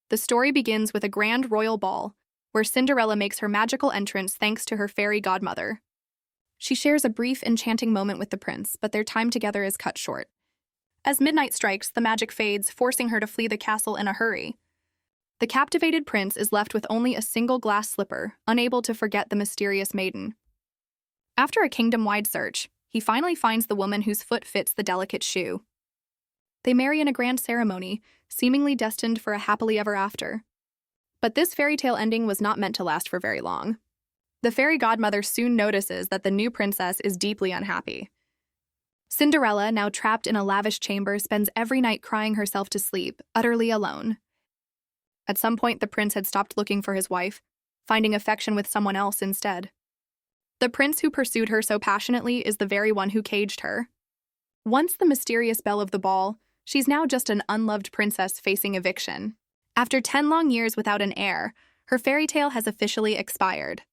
The story begins with a grand royal ball, where Cinderella makes her magical entrance thanks to her fairy godmother. She shares a brief, enchanting moment with the prince, but their time together is cut short. As midnight strikes, the magic fades, forcing her to flee the castle in a hurry. The captivated prince is left with only a single glass slipper, unable to forget the mysterious maiden. After a kingdom-wide search, he finally finds the woman whose foot fits the delicate shoe. They marry in a grand ceremony, seemingly destined for a happily ever after. But this fairy tale ending was not meant to last for very long. The fairy godmother soon notices that the new princess is deeply unhappy. Cinderella, now trapped in a lavish chamber, spends every night crying herself to sleep, utterly alone. At some point, the prince had stopped looking for his wife, finding affection with someone else instead. The prince who pursued her so passionately is the very one who caged her. Once the mysterious belle of the ball, she's now just an unloved princess facing eviction. After 10 long years without an heir, her fairy tale has officially expired.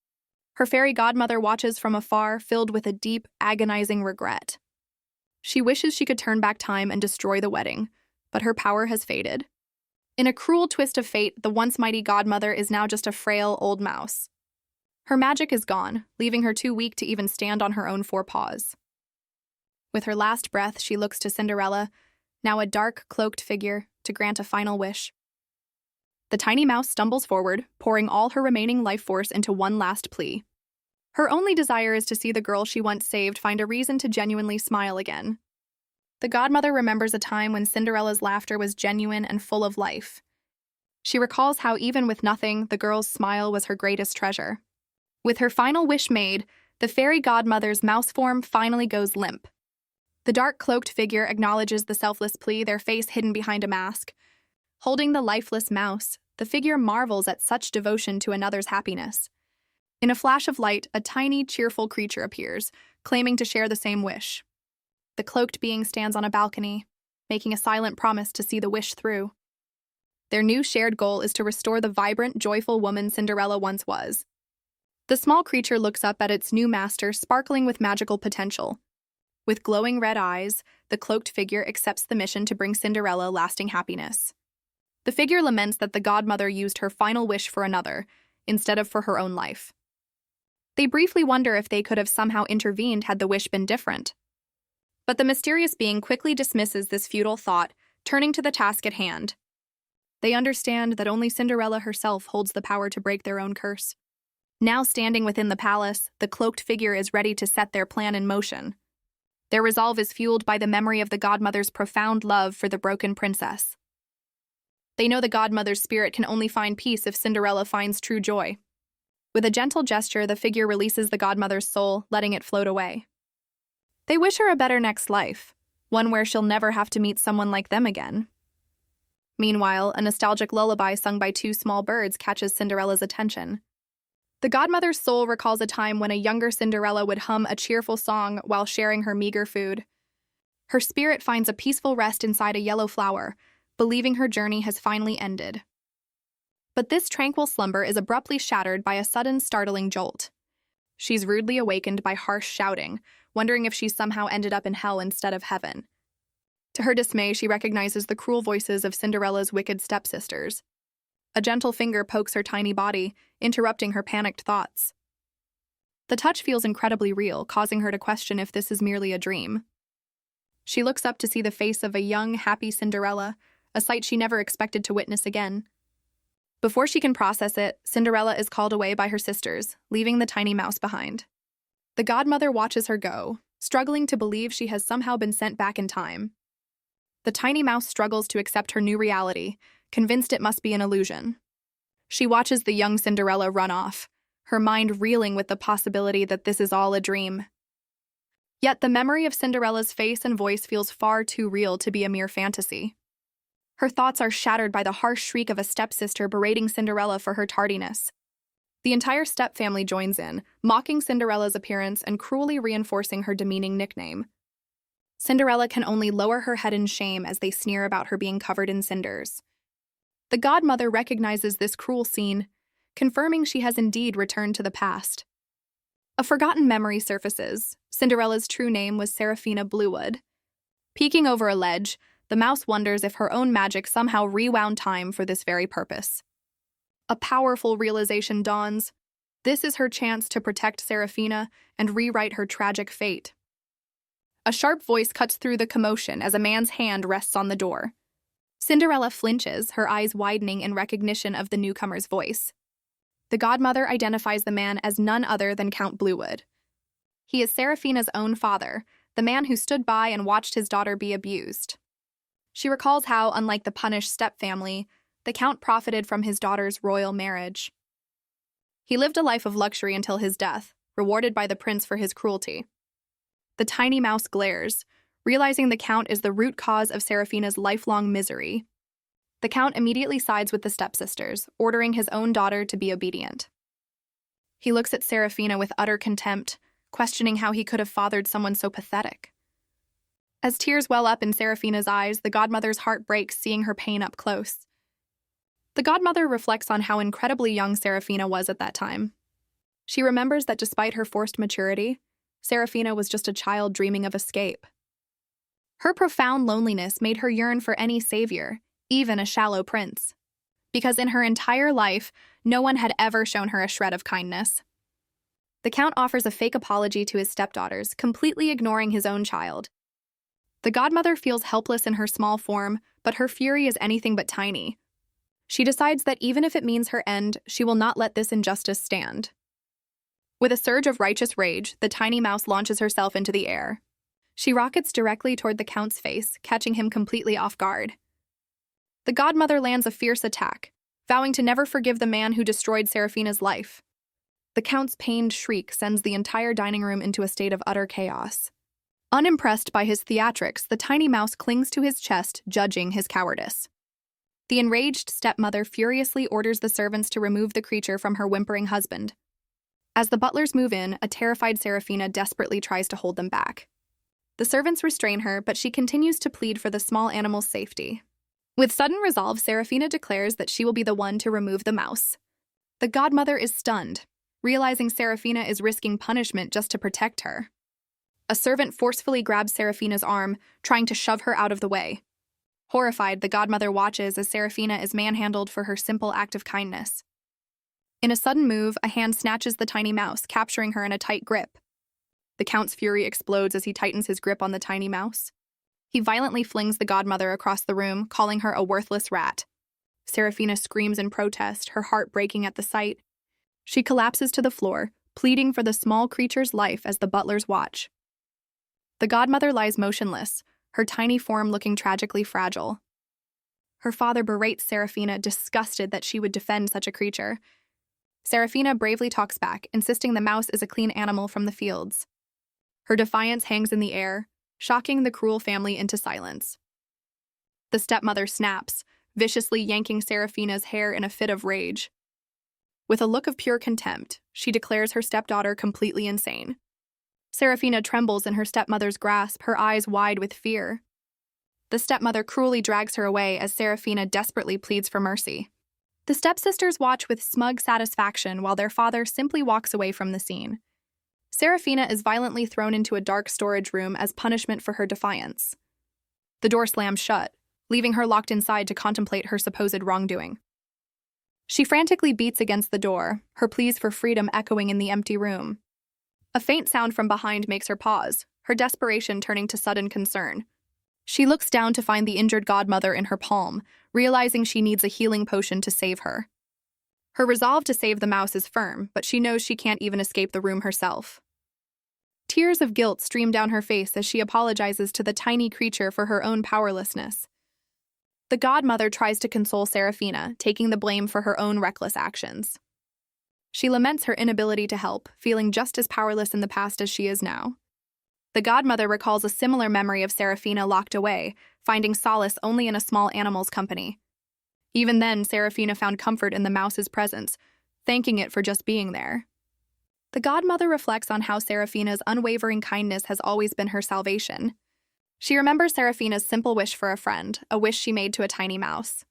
Her fairy godmother watches from afar, filled with a deep, agonizing regret. She wishes she could turn back time and destroy the wedding, but her power has faded. In a cruel twist of fate, the once mighty godmother is now just a frail old mouse. Her magic is gone, leaving her too weak to even stand on her own 4 paws. With her last breath, she looks to Cinderella, now a dark, cloaked figure, to grant a final wish. The tiny mouse stumbles forward, pouring all her remaining life force into one last plea. Her only desire is to see the girl she once saved find a reason to genuinely smile again. The godmother remembers a time when Cinderella's laughter was genuine and full of life. She recalls how even with nothing, the girl's smile was her greatest treasure. With her final wish made, the fairy godmother's mouse form finally goes limp. The dark cloaked figure acknowledges the selfless plea, their face hidden behind a mask. Holding the lifeless mouse, the figure marvels at such devotion to another's happiness. In a flash of light, a tiny, cheerful creature appears, claiming to share the same wish. The cloaked being stands on a balcony, making a silent promise to see the wish through. Their new shared goal is to restore the vibrant, joyful woman Cinderella once was. The small creature looks up at its new master, sparkling with magical potential. With glowing red eyes, the cloaked figure accepts the mission to bring Cinderella lasting happiness. The figure laments that the godmother used her final wish for another, instead of for her own life. They briefly wonder if they could have somehow intervened had the wish been different. But the mysterious being quickly dismisses this futile thought, turning to the task at hand. They understand that only Cinderella herself holds the power to break their own curse. Now standing within the palace, the cloaked figure is ready to set their plan in motion. Their resolve is fueled by the memory of the godmother's profound love for the broken princess. They know the godmother's spirit can only find peace if Cinderella finds true joy. With a gentle gesture, the figure releases the godmother's soul, letting it float away. They wish her a better next life, one where she'll never have to meet someone like them again. Meanwhile, a nostalgic lullaby sung by 2 small birds catches Cinderella's attention. The godmother's soul recalls a time when a younger Cinderella would hum a cheerful song while sharing her meager food. Her spirit finds a peaceful rest inside a yellow flower, believing her journey has finally ended. But this tranquil slumber is abruptly shattered by a sudden startling jolt. She's rudely awakened by harsh shouting, wondering if she's somehow ended up in hell instead of heaven. To her dismay, she recognizes the cruel voices of Cinderella's wicked stepsisters. A gentle finger pokes her tiny body, interrupting her panicked thoughts. The touch feels incredibly real, causing her to question if this is merely a dream. She looks up to see the face of a young, happy Cinderella, a sight she never expected to witness again. Before she can process it, Cinderella is called away by her sisters, leaving the tiny mouse behind. The godmother watches her go, struggling to believe she has somehow been sent back in time. The tiny mouse struggles to accept her new reality, convinced it must be an illusion. She watches the young Cinderella run off, her mind reeling with the possibility that this is all a dream. Yet the memory of Cinderella's face and voice feels far too real to be a mere fantasy. Her thoughts are shattered by the harsh shriek of a stepsister berating Cinderella for her tardiness. The entire stepfamily joins in, mocking Cinderella's appearance and cruelly reinforcing her demeaning nickname. Cinderella can only lower her head in shame as they sneer about her being covered in cinders. The godmother recognizes this cruel scene, confirming she has indeed returned to the past. A forgotten memory surfaces. Cinderella's true name was Seraphina Bluewood. Peeking over a ledge, the mouse wonders if her own magic somehow rewound time for this very purpose. A powerful realization dawns. This is her chance to protect Serafina and rewrite her tragic fate. A sharp voice cuts through the commotion as a man's hand rests on the door. Cinderella flinches, her eyes widening in recognition of the newcomer's voice. The godmother identifies the man as none other than Count Bluewood. He is Serafina's own father, the man who stood by and watched his daughter be abused. She recalls how, unlike the punished stepfamily, the Count profited from his daughter's royal marriage. He lived a life of luxury until his death, rewarded by the prince for his cruelty. The tiny mouse glares, realizing the Count is the root cause of Serafina's lifelong misery. The Count immediately sides with the stepsisters, ordering his own daughter to be obedient. He looks at Serafina with utter contempt, questioning how he could have fathered someone so pathetic. As tears well up in Serafina's eyes, the godmother's heart breaks seeing her pain up close. The godmother reflects on how incredibly young Serafina was at that time. She remembers that despite her forced maturity, Serafina was just a child dreaming of escape. Her profound loneliness made her yearn for any savior, even a shallow prince, because in her entire life, no one had ever shown her a shred of kindness. The Count offers a fake apology to his stepdaughters, completely ignoring his own child. The godmother feels helpless in her small form, but her fury is anything but tiny. She decides that even if it means her end, she will not let this injustice stand. With a surge of righteous rage, the tiny mouse launches herself into the air. She rockets directly toward the Count's face, catching him completely off guard. The godmother lands a fierce attack, vowing to never forgive the man who destroyed Serafina's life. The Count's pained shriek sends the entire dining room into a state of utter chaos. Unimpressed by his theatrics, the tiny mouse clings to his chest, judging his cowardice. The enraged stepmother furiously orders the servants to remove the creature from her whimpering husband. As the butlers move in, a terrified Serafina desperately tries to hold them back. The servants restrain her, but she continues to plead for the small animal's safety. With sudden resolve, Serafina declares that she will be the one to remove the mouse. The godmother is stunned, realizing Serafina is risking punishment just to protect her. A servant forcefully grabs Serafina's arm, trying to shove her out of the way. Horrified, the godmother watches as Serafina is manhandled for her simple act of kindness. In a sudden move, a hand snatches the tiny mouse, capturing her in a tight grip. The Count's fury explodes as he tightens his grip on the tiny mouse. He violently flings the godmother across the room, calling her a worthless rat. Serafina screams in protest, her heart breaking at the sight. She collapses to the floor, pleading for the small creature's life as the butlers watch. The godmother lies motionless, her tiny form looking tragically fragile. Her father berates Serafina, disgusted that she would defend such a creature. Serafina bravely talks back, insisting the mouse is a clean animal from the fields. Her defiance hangs in the air, shocking the cruel family into silence. The stepmother snaps, viciously yanking Serafina's hair in a fit of rage. With a look of pure contempt, she declares her stepdaughter completely insane. Serafina trembles in her stepmother's grasp, her eyes wide with fear. The stepmother cruelly drags her away as Serafina desperately pleads for mercy. The stepsisters watch with smug satisfaction while their father simply walks away from the scene. Serafina is violently thrown into a dark storage room as punishment for her defiance. The door slams shut, leaving her locked inside to contemplate her supposed wrongdoing. She frantically beats against the door, her pleas for freedom echoing in the empty room. A faint sound from behind makes her pause, her desperation turning to sudden concern. She looks down to find the injured godmother in her palm, realizing she needs a healing potion to save her. Her resolve to save the mouse is firm, but she knows she can't even escape the room herself. Tears of guilt stream down her face as she apologizes to the tiny creature for her own powerlessness. The godmother tries to console Serafina, taking the blame for her own reckless actions. She laments her inability to help, feeling just as powerless in the past as she is now. The godmother recalls a similar memory of Serafina locked away, finding solace only in a small animal's company. Even then, Serafina found comfort in the mouse's presence, thanking it for just being there. The godmother reflects on how Serafina's unwavering kindness has always been her salvation. She remembers Serafina's simple wish for a friend, a wish she made to a tiny mouse.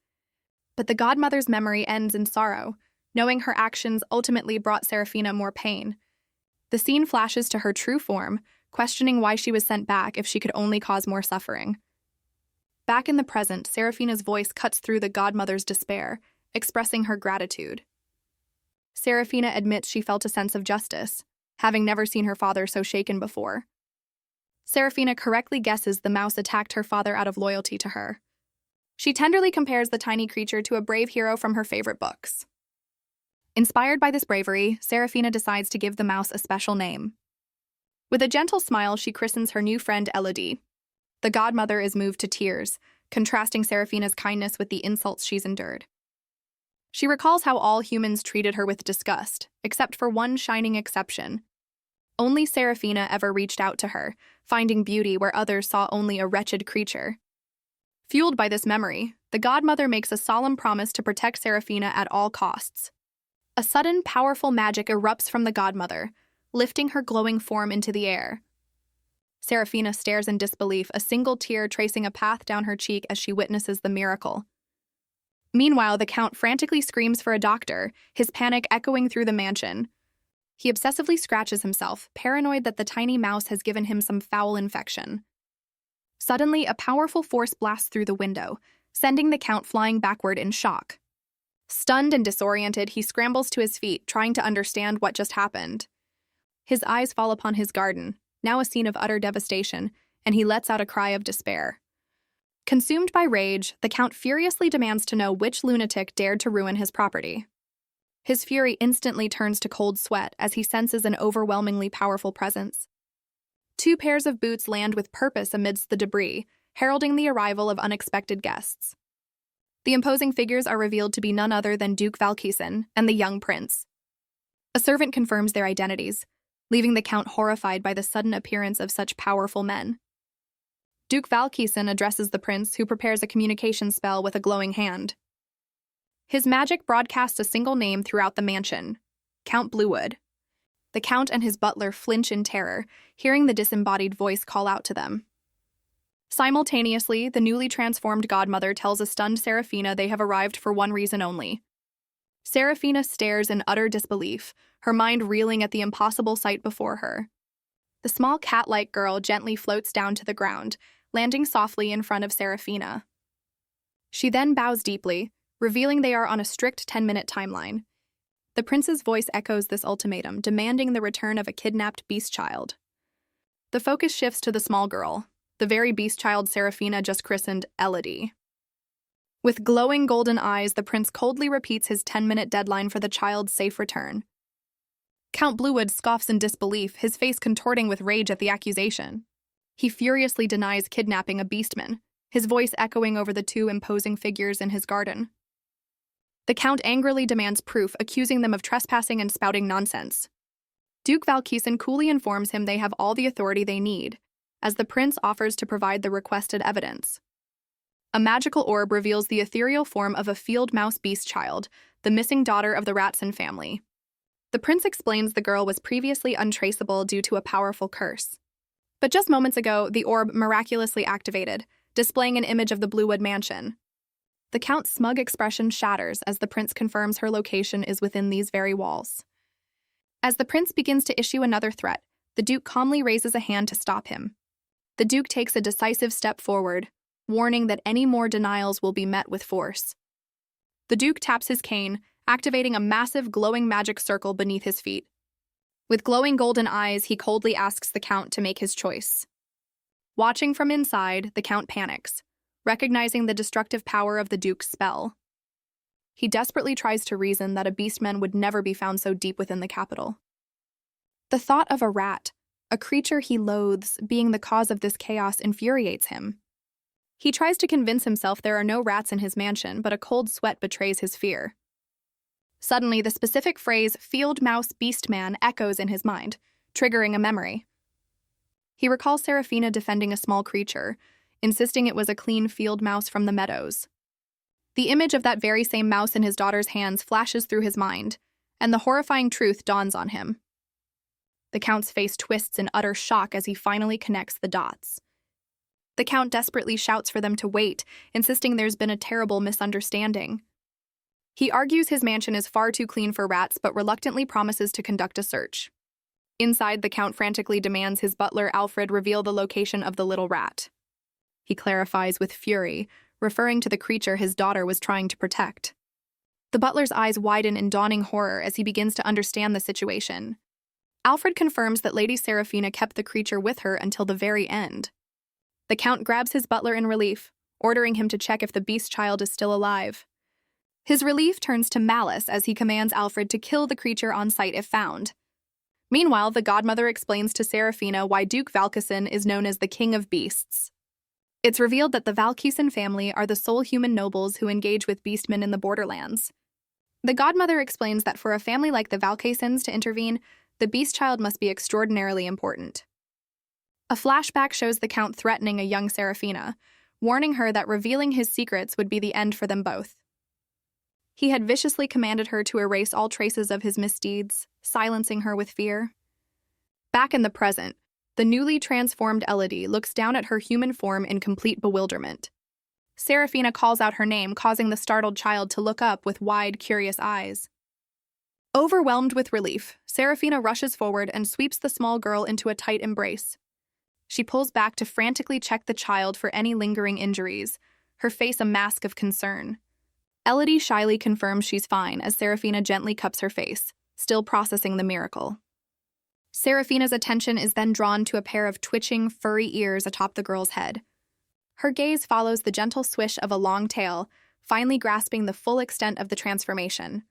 But the godmother's memory ends in sorrow, knowing her actions ultimately brought Serafina more pain. The scene flashes to her true form, questioning why she was sent back if she could only cause more suffering. Back in the present, Serafina's voice cuts through the godmother's despair, expressing her gratitude. Serafina admits she felt a sense of justice, having never seen her father so shaken before. Serafina correctly guesses the mouse attacked her father out of loyalty to her. She tenderly compares the tiny creature to a brave hero from her favorite books. Inspired by this bravery, Serafina decides to give the mouse a special name. With a gentle smile, she christens her new friend Elodie. The godmother is moved to tears, contrasting Serafina's kindness with the insults she's endured. She recalls how all humans treated her with disgust, except for one shining exception. Only Serafina ever reached out to her, finding beauty where others saw only a wretched creature. Fueled by this memory, the godmother makes a solemn promise to protect Serafina at all costs. A sudden, powerful magic erupts from the godmother, lifting her glowing form into the air. Serafina stares in disbelief, a single tear tracing a path down her cheek as she witnesses the miracle. Meanwhile, the Count frantically screams for a doctor, his panic echoing through the mansion. He obsessively scratches himself, paranoid that the tiny mouse has given him some foul infection. Suddenly, a powerful force blasts through the window, sending the Count flying backward in shock. Stunned and disoriented, he scrambles to his feet, trying to understand what just happened. His eyes fall upon his garden, now a scene of utter devastation, and he lets out a cry of despair. Consumed by rage, the Count furiously demands to know which lunatic dared to ruin his property. His fury instantly turns to cold sweat as he senses an overwhelmingly powerful presence. Two pairs of boots land with purpose amidst the debris, heralding the arrival of unexpected guests. The imposing figures are revealed to be none other than Duke Valkisen and the young prince. A servant confirms their identities, leaving the Count horrified by the sudden appearance of such powerful men. Duke Valkisen addresses the prince, who prepares a communication spell with a glowing hand. His magic broadcasts a single name throughout the mansion: Count Bluewood. The Count and his butler flinch in terror, hearing the disembodied voice call out to them. Simultaneously, the newly transformed godmother tells a stunned Serafina they have arrived for one reason only. Serafina stares in utter disbelief, her mind reeling at the impossible sight before her. The small cat-like girl gently floats down to the ground, landing softly in front of Serafina. She then bows deeply, revealing they are on a strict 10-minute timeline. The prince's voice echoes this ultimatum, demanding the return of a kidnapped beast child. The focus shifts to the small girl, the very beast child Serafina just christened Elodie. With glowing golden eyes, the prince coldly repeats his 10-minute deadline for the child's safe return. Count Bluewood scoffs in disbelief, his face contorting with rage at the accusation. He furiously denies kidnapping a beastman, his voice echoing over the two imposing figures in his garden. The Count angrily demands proof, accusing them of trespassing and spouting nonsense. Duke Valkisen coolly informs him they have all the authority they need, as the prince offers to provide the requested evidence. A magical orb reveals the ethereal form of a field mouse beast child, the missing daughter of the Ratson family. The prince explains the girl was previously untraceable due to a powerful curse. But just moments ago, the orb miraculously activated, displaying an image of the Bluewood mansion. The Count's smug expression shatters as the prince confirms her location is within these very walls. As the prince begins to issue another threat, the Duke calmly raises a hand to stop him. The Duke takes a decisive step forward, warning that any more denials will be met with force. The Duke taps his cane, activating a massive glowing magic circle beneath his feet. With glowing golden eyes, he coldly asks the Count to make his choice. Watching from inside, the Count panics, recognizing the destructive power of the Duke's spell. He desperately tries to reason that a beastman would never be found so deep within the capital. The thought of a rat, a creature he loathes, being the cause of this chaos infuriates him. He tries to convince himself there are no rats in his mansion, but a cold sweat betrays his fear. Suddenly, the specific phrase, "field mouse beastman," echoes in his mind, triggering a memory. He recalls Serafina defending a small creature, insisting it was a clean field mouse from the meadows. The image of that very same mouse in his daughter's hands flashes through his mind, and the horrifying truth dawns on him. The Count's face twists in utter shock as he finally connects the dots. The Count desperately shouts for them to wait, insisting there's been a terrible misunderstanding. He argues his mansion is far too clean for rats, but reluctantly promises to conduct a search. Inside, the Count frantically demands his butler Alfred reveal the location of the little rat. he clarifies with fury, referring to the creature his daughter was trying to protect. The butler's eyes widen in dawning horror as he begins to understand the situation. Alfred confirms that Lady Seraphina kept the creature with her until the very end. The Count grabs his butler in relief, ordering him to check if the beast child is still alive. His relief turns to malice as he commands Alfred to kill the creature on sight if found. Meanwhile, the godmother explains to Seraphina why Duke Valkisen is known as the King of Beasts. It's revealed that the Valkisen family are the sole human nobles who engage with beastmen in the borderlands. The godmother explains that for a family like the Valkisens to intervene, the beast child must be extraordinarily important. A flashback shows the Count threatening a young Seraphina, warning her that revealing his secrets would be the end for them both. He had viciously commanded her to erase all traces of his misdeeds, silencing her with fear. Back in the present, the newly transformed Elodie looks down at her human form in complete bewilderment. Seraphina calls out her name, causing the startled child to look up with wide, curious eyes. Overwhelmed with relief, Seraphina rushes forward and sweeps the small girl into a tight embrace. She pulls back to frantically check the child for any lingering injuries, her face a mask of concern. Elodie shyly confirms she's fine as Seraphina gently cups her face, still processing the miracle. Seraphina's attention is then drawn to a pair of twitching, furry ears atop the girl's head. Her gaze follows the gentle swish of a long tail, finally grasping the full extent of the transformation.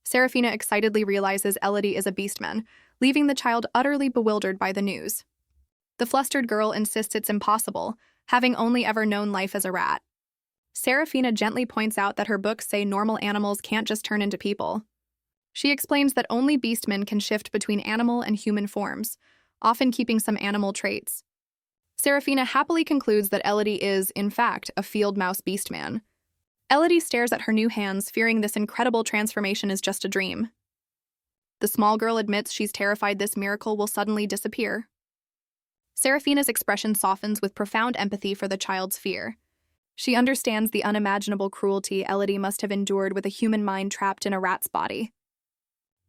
Seraphina excitedly realizes Elodie is a beastman, leaving the child utterly bewildered by the news. The flustered girl insists it's impossible, having only ever known life as a rat. Seraphina gently points out that her books say normal animals can't just turn into people. She explains that only beastmen can shift between animal and human forms, often keeping some animal traits. Seraphina happily concludes that Elodie is, in fact, a field mouse beastman. Elodie stares at her new hands, fearing this incredible transformation is just a dream. The small girl admits she's terrified this miracle will suddenly disappear. Seraphina's expression softens with profound empathy for the child's fear. She understands the unimaginable cruelty Elodie must have endured with a human mind trapped in a rat's body.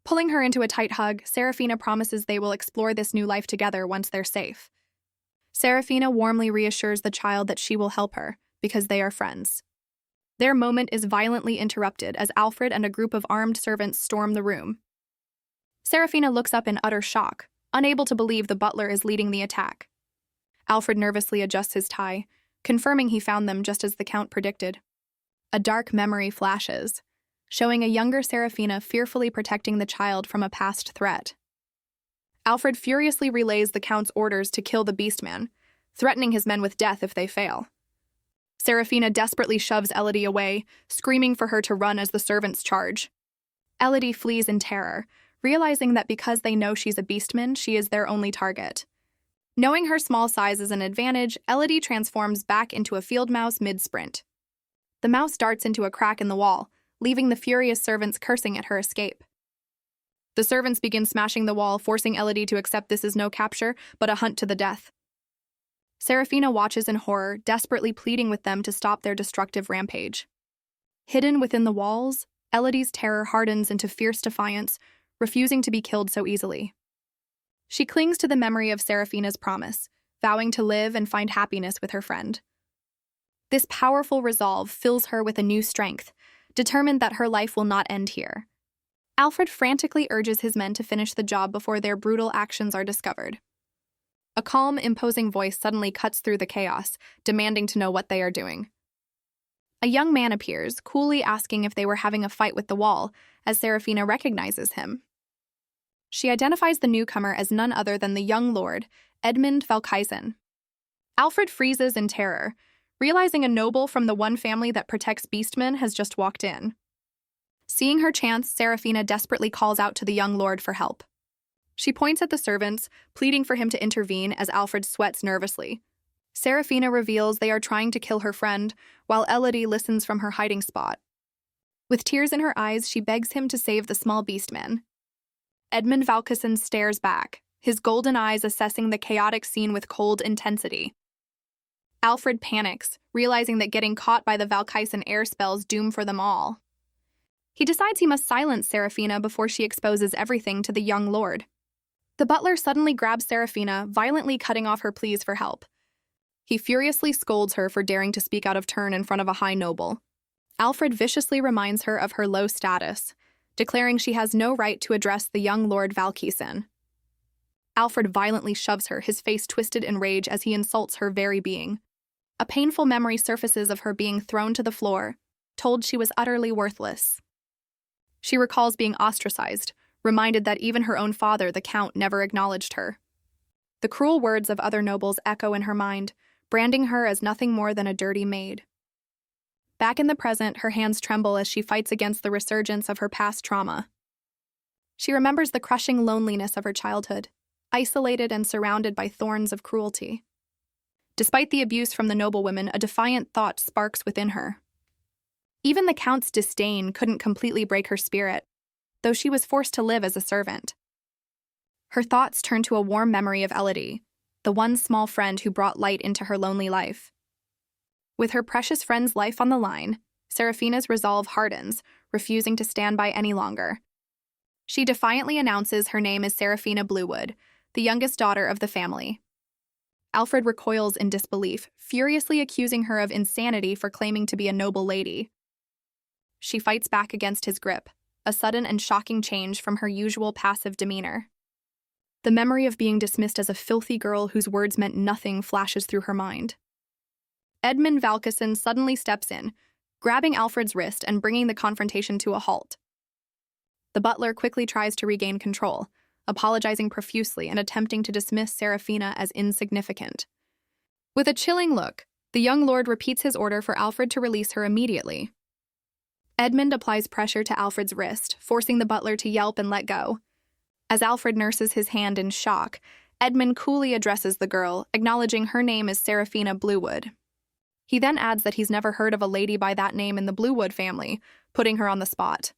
Pulling her into a tight hug, Seraphina promises they will explore this new life together once they're safe. Seraphina warmly reassures the child that she will help her, because they are friends. Their moment is violently interrupted as Alfred and a group of armed servants storm the room. Seraphina looks up in utter shock, unable to believe the butler is leading the attack. Alfred nervously adjusts his tie, confirming he found them just as the Count predicted. A dark memory flashes, showing a younger Seraphina fearfully protecting the child from a past threat. Alfred furiously relays the Count's orders to kill the beastman, threatening his men with death if they fail. Seraphina desperately shoves Elodie away, screaming for her to run as the servants charge. Elodie flees in terror, realizing that because they know she's a beastman, she is their only target. Knowing her small size is an advantage, Elodie transforms back into a field mouse mid-sprint. The mouse darts into a crack in the wall, leaving the furious servants cursing at her escape. The servants begin smashing the wall, forcing Elodie to accept this is no capture, but a hunt to the death. Seraphina watches in horror, desperately pleading with them to stop their destructive rampage. Hidden within the walls, Elodie's terror hardens into fierce defiance, refusing to be killed so easily. She clings to the memory of Seraphina's promise, vowing to live and find happiness with her friend. This powerful resolve fills her with a new strength, determined that her life will not end here. Alfred frantically urges his men to finish the job before their brutal actions are discovered. A calm, imposing voice suddenly cuts through the chaos, demanding to know what they are doing. A young man appears, coolly asking if they were having a fight with the wall, as Seraphina recognizes him. She identifies the newcomer as none other than the young lord, Edmund Valkisen. Alfred freezes in terror, realizing a noble from the one family that protects beastmen has just walked in. Seeing her chance, Seraphina desperately calls out to the young lord for help. She points at the servants, pleading for him to intervene as Alfred sweats nervously. Seraphina reveals they are trying to kill her friend, while Elodie listens from her hiding spot. With tears in her eyes, she begs him to save the small beastman. Edmund Valkisen stares back, his golden eyes assessing the chaotic scene with cold intensity. Alfred panics, realizing that getting caught by the Valkisen air spells doom for them all. He decides he must silence Seraphina before she exposes everything to the young lord. The butler suddenly grabs Seraphina, violently cutting off her pleas for help. He furiously scolds her for daring to speak out of turn in front of a high noble. Alfred viciously reminds her of her low status, declaring she has no right to address the young Lord Valkisen. Alfred violently shoves her, his face twisted in rage as he insults her very being. A painful memory surfaces of her being thrown to the floor, told she was utterly worthless. She recalls being ostracized, reminded that even her own father, the Count, never acknowledged her. The cruel words of other nobles echo in her mind, branding her as nothing more than a dirty maid. Back in the present, her hands tremble as she fights against the resurgence of her past trauma. She remembers the crushing loneliness of her childhood, isolated and surrounded by thorns of cruelty. Despite the abuse from the noblewomen, a defiant thought sparks within her. Even the Count's disdain couldn't completely break her spirit, though she was forced to live as a servant. Her thoughts turn to a warm memory of Elodie, the one small friend who brought light into her lonely life. With her precious friend's life on the line, Seraphina's resolve hardens, refusing to stand by any longer. She defiantly announces her name is Seraphina Bluewood, the youngest daughter of the family. Alfred recoils in disbelief, furiously accusing her of insanity for claiming to be a noble lady. She fights back against his grip, a sudden and shocking change from her usual passive demeanor. The memory of being dismissed as a filthy girl whose words meant nothing flashes through her mind. Edmund Valkisen suddenly steps in, grabbing Alfred's wrist and bringing the confrontation to a halt. The butler quickly tries to regain control, apologizing profusely and attempting to dismiss Seraphina as insignificant. With a chilling look, the young lord repeats his order for Alfred to release her immediately. Edmund applies pressure to Alfred's wrist, forcing the butler to yelp and let go. As Alfred nurses his hand in shock, Edmund coolly addresses the girl, acknowledging her name is Seraphina Bluewood. He then adds that he's never heard of a lady by that name in the Bluewood family, putting her on the spot.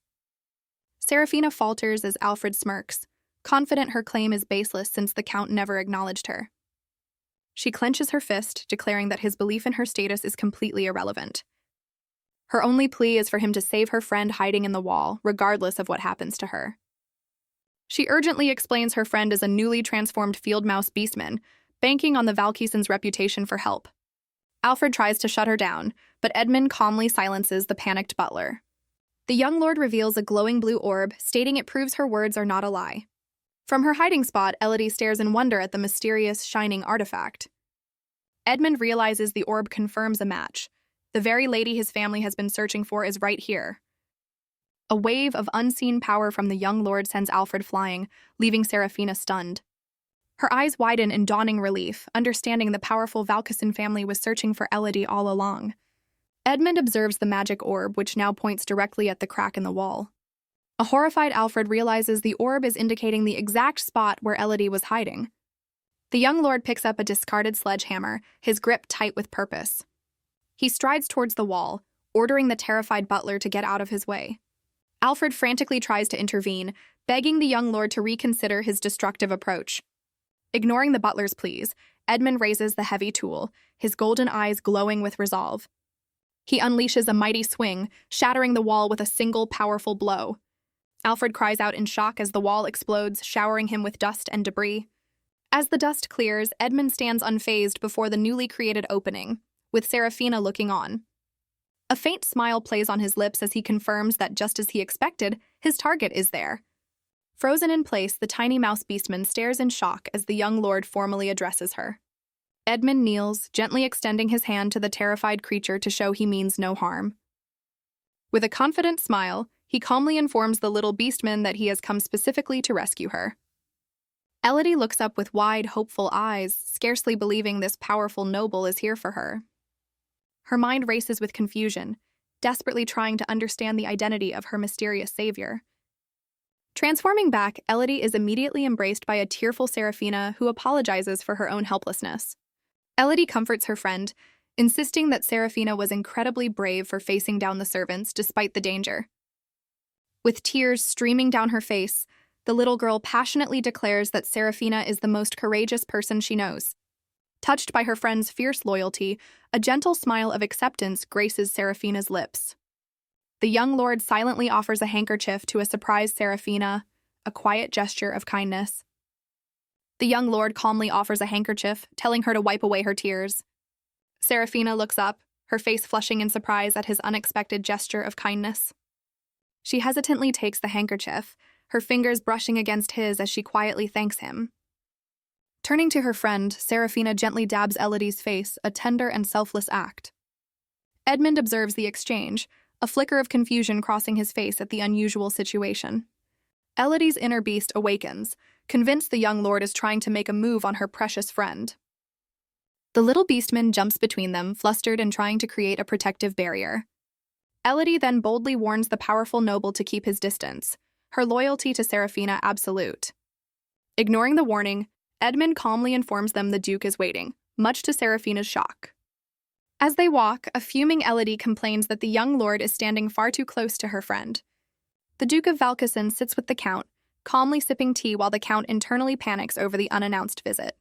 Seraphina falters as Alfred smirks, confident her claim is baseless since the Count never acknowledged her. She clenches her fist, declaring that his belief in her status is completely irrelevant. Her only plea is for him to save her friend hiding in the wall, regardless of what happens to her. She urgently explains her friend is a newly transformed field mouse beastman, banking on the Valkisen's reputation for help. Alfred tries to shut her down, but Edmund calmly silences the panicked butler. The young lord reveals a glowing blue orb, stating it proves her words are not a lie. From her hiding spot, Elodie stares in wonder at the mysterious, shining artifact. Edmund realizes the orb confirms a match. The very lady his family has been searching for is right here. A wave of unseen power from the young lord sends Alfred flying, leaving Seraphina stunned. Her eyes widen in dawning relief, understanding the powerful Valkisen family was searching for Elodie all along. Edmund observes the magic orb, which now points directly at the crack in the wall. A horrified Alfred realizes the orb is indicating the exact spot where Elodie was hiding. The young lord picks up a discarded sledgehammer, his grip tight with purpose. He strides towards the wall, ordering the terrified butler to get out of his way. Alfred frantically tries to intervene, begging the young lord to reconsider his destructive approach. Ignoring the butler's pleas, Edmund raises the heavy tool, his golden eyes glowing with resolve. He unleashes a mighty swing, shattering the wall with a single powerful blow. Alfred cries out in shock as the wall explodes, showering him with dust and debris. As the dust clears, Edmund stands unfazed before the newly created opening, with Seraphina looking on. A faint smile plays on his lips as he confirms that just as he expected, his target is there. Frozen in place, the tiny mouse beastman stares in shock as the young lord formally addresses her. Edmund kneels, gently extending his hand to the terrified creature to show he means no harm. With a confident smile, he calmly informs the little beastman that he has come specifically to rescue her. Elodie looks up with wide, hopeful eyes, scarcely believing this powerful noble is here for her. Her mind races with confusion, desperately trying to understand the identity of her mysterious savior. Transforming back, Elodie is immediately embraced by a tearful Seraphina who apologizes for her own helplessness. Elodie comforts her friend, insisting that Seraphina was incredibly brave for facing down the servants despite the danger. With tears streaming down her face, the little girl passionately declares that Seraphina is the most courageous person she knows. Touched by her friend's fierce loyalty, a gentle smile of acceptance graces Seraphina's lips. The young lord silently offers a handkerchief to a surprised Seraphina, a quiet gesture of kindness. The young lord calmly offers a handkerchief, telling her to wipe away her tears. Serafina looks up, her face flushing in surprise at his unexpected gesture of kindness. She hesitantly takes the handkerchief, her fingers brushing against his as she quietly thanks him. Turning to her friend, Serafina gently dabs Elodie's face, a tender and selfless act. Edmund observes the exchange, a flicker of confusion crossing his face at the unusual situation. Elodie's inner beast awakens, convinced the young lord is trying to make a move on her precious friend. The little beastman jumps between them, flustered and trying to create a protective barrier. Elodie then boldly warns the powerful noble to keep his distance, her loyalty to Serafina absolute. Ignoring the warning, Edmund calmly informs them the Duke is waiting, much to Serafina's shock. As they walk, a fuming Elodie complains that the young lord is standing far too close to her friend. The Duke of Valkisen sits with the Count, calmly sipping tea while the Count internally panics over the unannounced visit.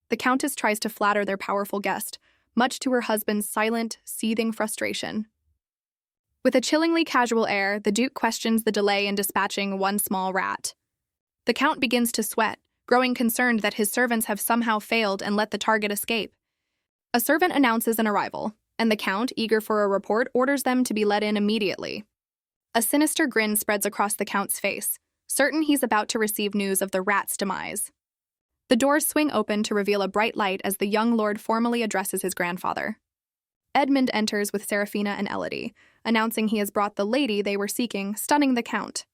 The Countess tries to flatter their powerful guest, much to her husband's silent, seething frustration. With a chillingly casual air, the Duke questions the delay in dispatching one small rat. The Count begins to sweat, growing concerned that his servants have somehow failed and let the target escape. A servant announces an arrival, and the Count, eager for a report, orders them to be let in immediately. A sinister grin spreads across the Count's face, certain he's about to receive news of the rat's demise. The doors swing open to reveal a bright light as the young lord formally addresses his grandfather. Edmund enters with Serafina and Elodie, announcing he has brought the lady they were seeking, stunning the Count.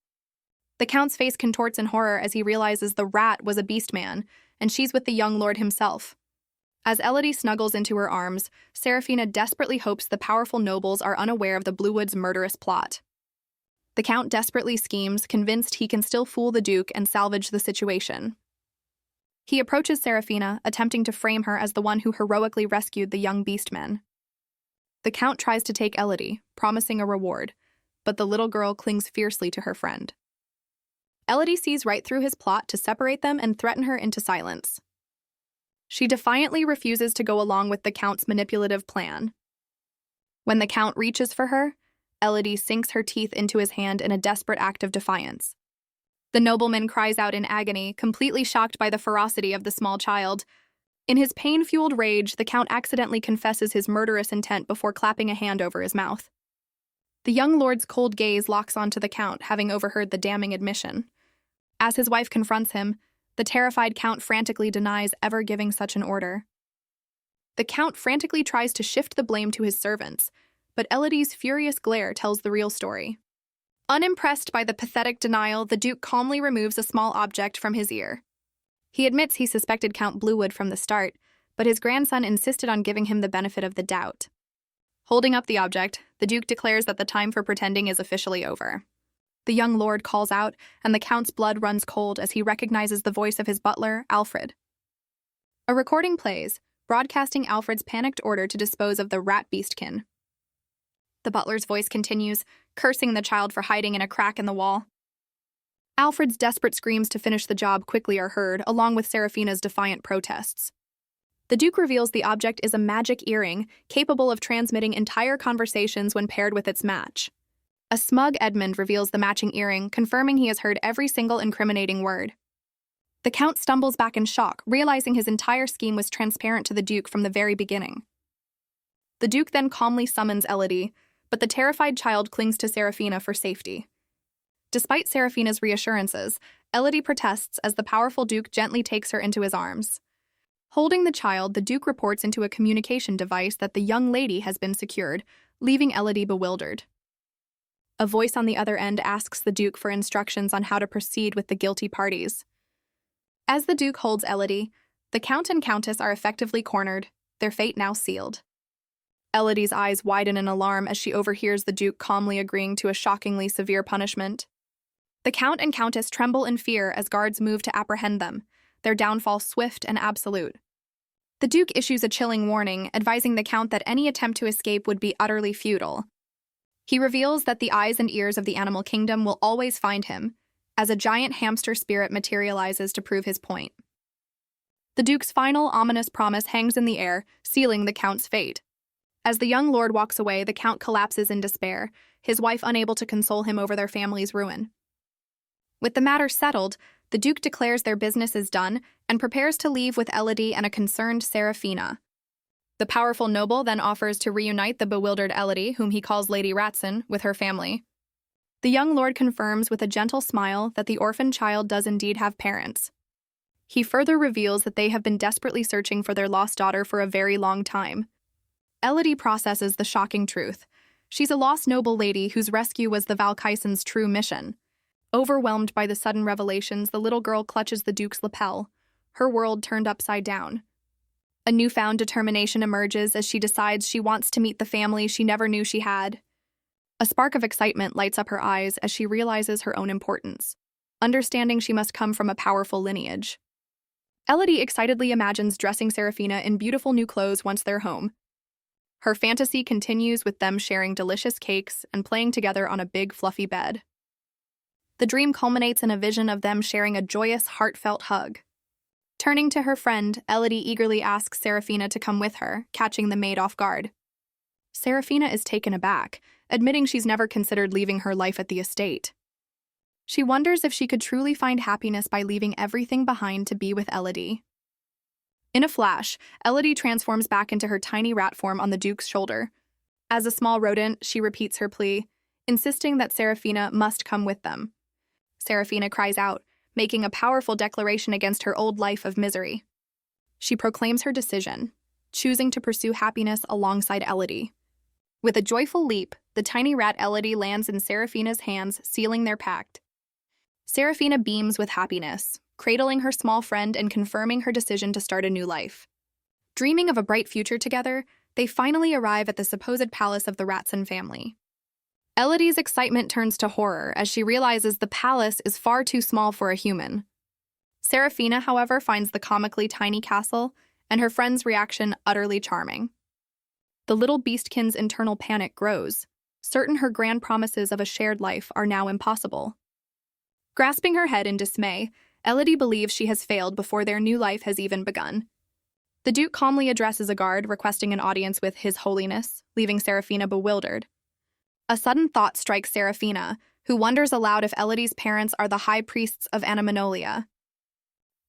The Count's face contorts in horror as he realizes the rat was a beastman, and she's with the young lord himself. As Elodie snuggles into her arms, Serafina desperately hopes the powerful nobles are unaware of the Bluewood's murderous plot. The Count desperately schemes, convinced he can still fool the Duke and salvage the situation. He approaches Serafina, attempting to frame her as the one who heroically rescued the young beastmen. The Count tries to take Elodie, promising a reward, but the little girl clings fiercely to her friend. Elodie sees right through his plot to separate them and threaten her into silence. She defiantly refuses to go along with the Count's manipulative plan. When the Count reaches for her, Elodie sinks her teeth into his hand in a desperate act of defiance. The nobleman cries out in agony, completely shocked by the ferocity of the small child. In his pain-fueled rage, the Count accidentally confesses his murderous intent before clapping a hand over his mouth. The young lord's cold gaze locks onto the Count, having overheard the damning admission. As his wife confronts him, the terrified Count frantically denies ever giving such an order. The Count frantically tries to shift the blame to his servants, but Elodie's furious glare tells the real story. Unimpressed by the pathetic denial, the Duke calmly removes a small object from his ear. He admits he suspected Count Bluewood from the start, but his grandson insisted on giving him the benefit of the doubt. Holding up the object, the Duke declares that the time for pretending is officially over. The young lord calls out, and the Count's blood runs cold as he recognizes the voice of his butler, Alfred. A recording plays, broadcasting Alfred's panicked order to dispose of the rat beastkin. The butler's voice continues, cursing the child for hiding in a crack in the wall. Alfred's desperate screams to finish the job quickly are heard, along with Serafina's defiant protests. The Duke reveals the object is a magic earring, capable of transmitting entire conversations when paired with its match. A smug Edmund reveals the matching earring, confirming he has heard every single incriminating word. The Count stumbles back in shock, realizing his entire scheme was transparent to the Duke from the very beginning. The Duke then calmly summons Elodie, but the terrified child clings to Serafina for safety. Despite Serafina's reassurances, Elodie protests as the powerful Duke gently takes her into his arms. Holding the child, the Duke reports into a communication device that the young lady has been secured, leaving Elodie bewildered. A voice on the other end asks the Duke for instructions on how to proceed with the guilty parties. As the Duke holds Elodie, the Count and Countess are effectively cornered, their fate now sealed. Elodie's eyes widen in alarm as she overhears the Duke calmly agreeing to a shockingly severe punishment. The Count and Countess tremble in fear as guards move to apprehend them, their downfall swift and absolute. The Duke issues a chilling warning, advising the Count that any attempt to escape would be utterly futile. He reveals that the eyes and ears of the animal kingdom will always find him, as a giant hamster spirit materializes to prove his point. The Duke's final ominous promise hangs in the air, sealing the Count's fate. As the young lord walks away, the Count collapses in despair, his wife unable to console him over their family's ruin. With the matter settled, the Duke declares their business is done and prepares to leave with Elodie and a concerned Serafina. The powerful noble then offers to reunite the bewildered Elodie, whom he calls Lady Ratson, with her family. The young lord confirms with a gentle smile that the orphan child does indeed have parents. He further reveals that they have been desperately searching for their lost daughter for a very long time. Elodie processes the shocking truth. She's a lost noble lady whose rescue was the Valkisen's true mission. Overwhelmed by the sudden revelations, the little girl clutches the Duke's lapel, her world turned upside down. A newfound determination emerges as she decides she wants to meet the family she never knew she had. A spark of excitement lights up her eyes as she realizes her own importance, understanding she must come from a powerful lineage. Elodie excitedly imagines dressing Seraphina in beautiful new clothes once they're home. Her fantasy continues with them sharing delicious cakes and playing together on a big, fluffy bed. The dream culminates in a vision of them sharing a joyous, heartfelt hug. Turning to her friend, Elodie eagerly asks Seraphina to come with her, catching the maid off guard. Seraphina is taken aback, admitting she's never considered leaving her life at the estate. She wonders if she could truly find happiness by leaving everything behind to be with Elodie. In a flash, Elodie transforms back into her tiny rat form on the Duke's shoulder. As a small rodent, she repeats her plea, insisting that Seraphina must come with them. Seraphina cries out, making a powerful declaration against her old life of misery. She proclaims her decision, choosing to pursue happiness alongside Elodie. With a joyful leap, the tiny rat Elodie lands in Seraphina's hands, sealing their pact. Seraphina beams with happiness, cradling her small friend and confirming her decision to start a new life. Dreaming of a bright future together, they finally arrive at the supposed palace of the Ratson family. Elodie's excitement turns to horror as she realizes the palace is far too small for a human. Seraphina, however, finds the comically tiny castle and her friend's reaction utterly charming. The little beastkin's internal panic grows, certain her grand promises of a shared life are now impossible. Grasping her head in dismay, Elodie believes she has failed before their new life has even begun. The Duke calmly addresses a guard, requesting an audience with His Holiness, leaving Seraphina bewildered. A sudden thought strikes Seraphina, who wonders aloud if Elodie's parents are the high priests of Annex.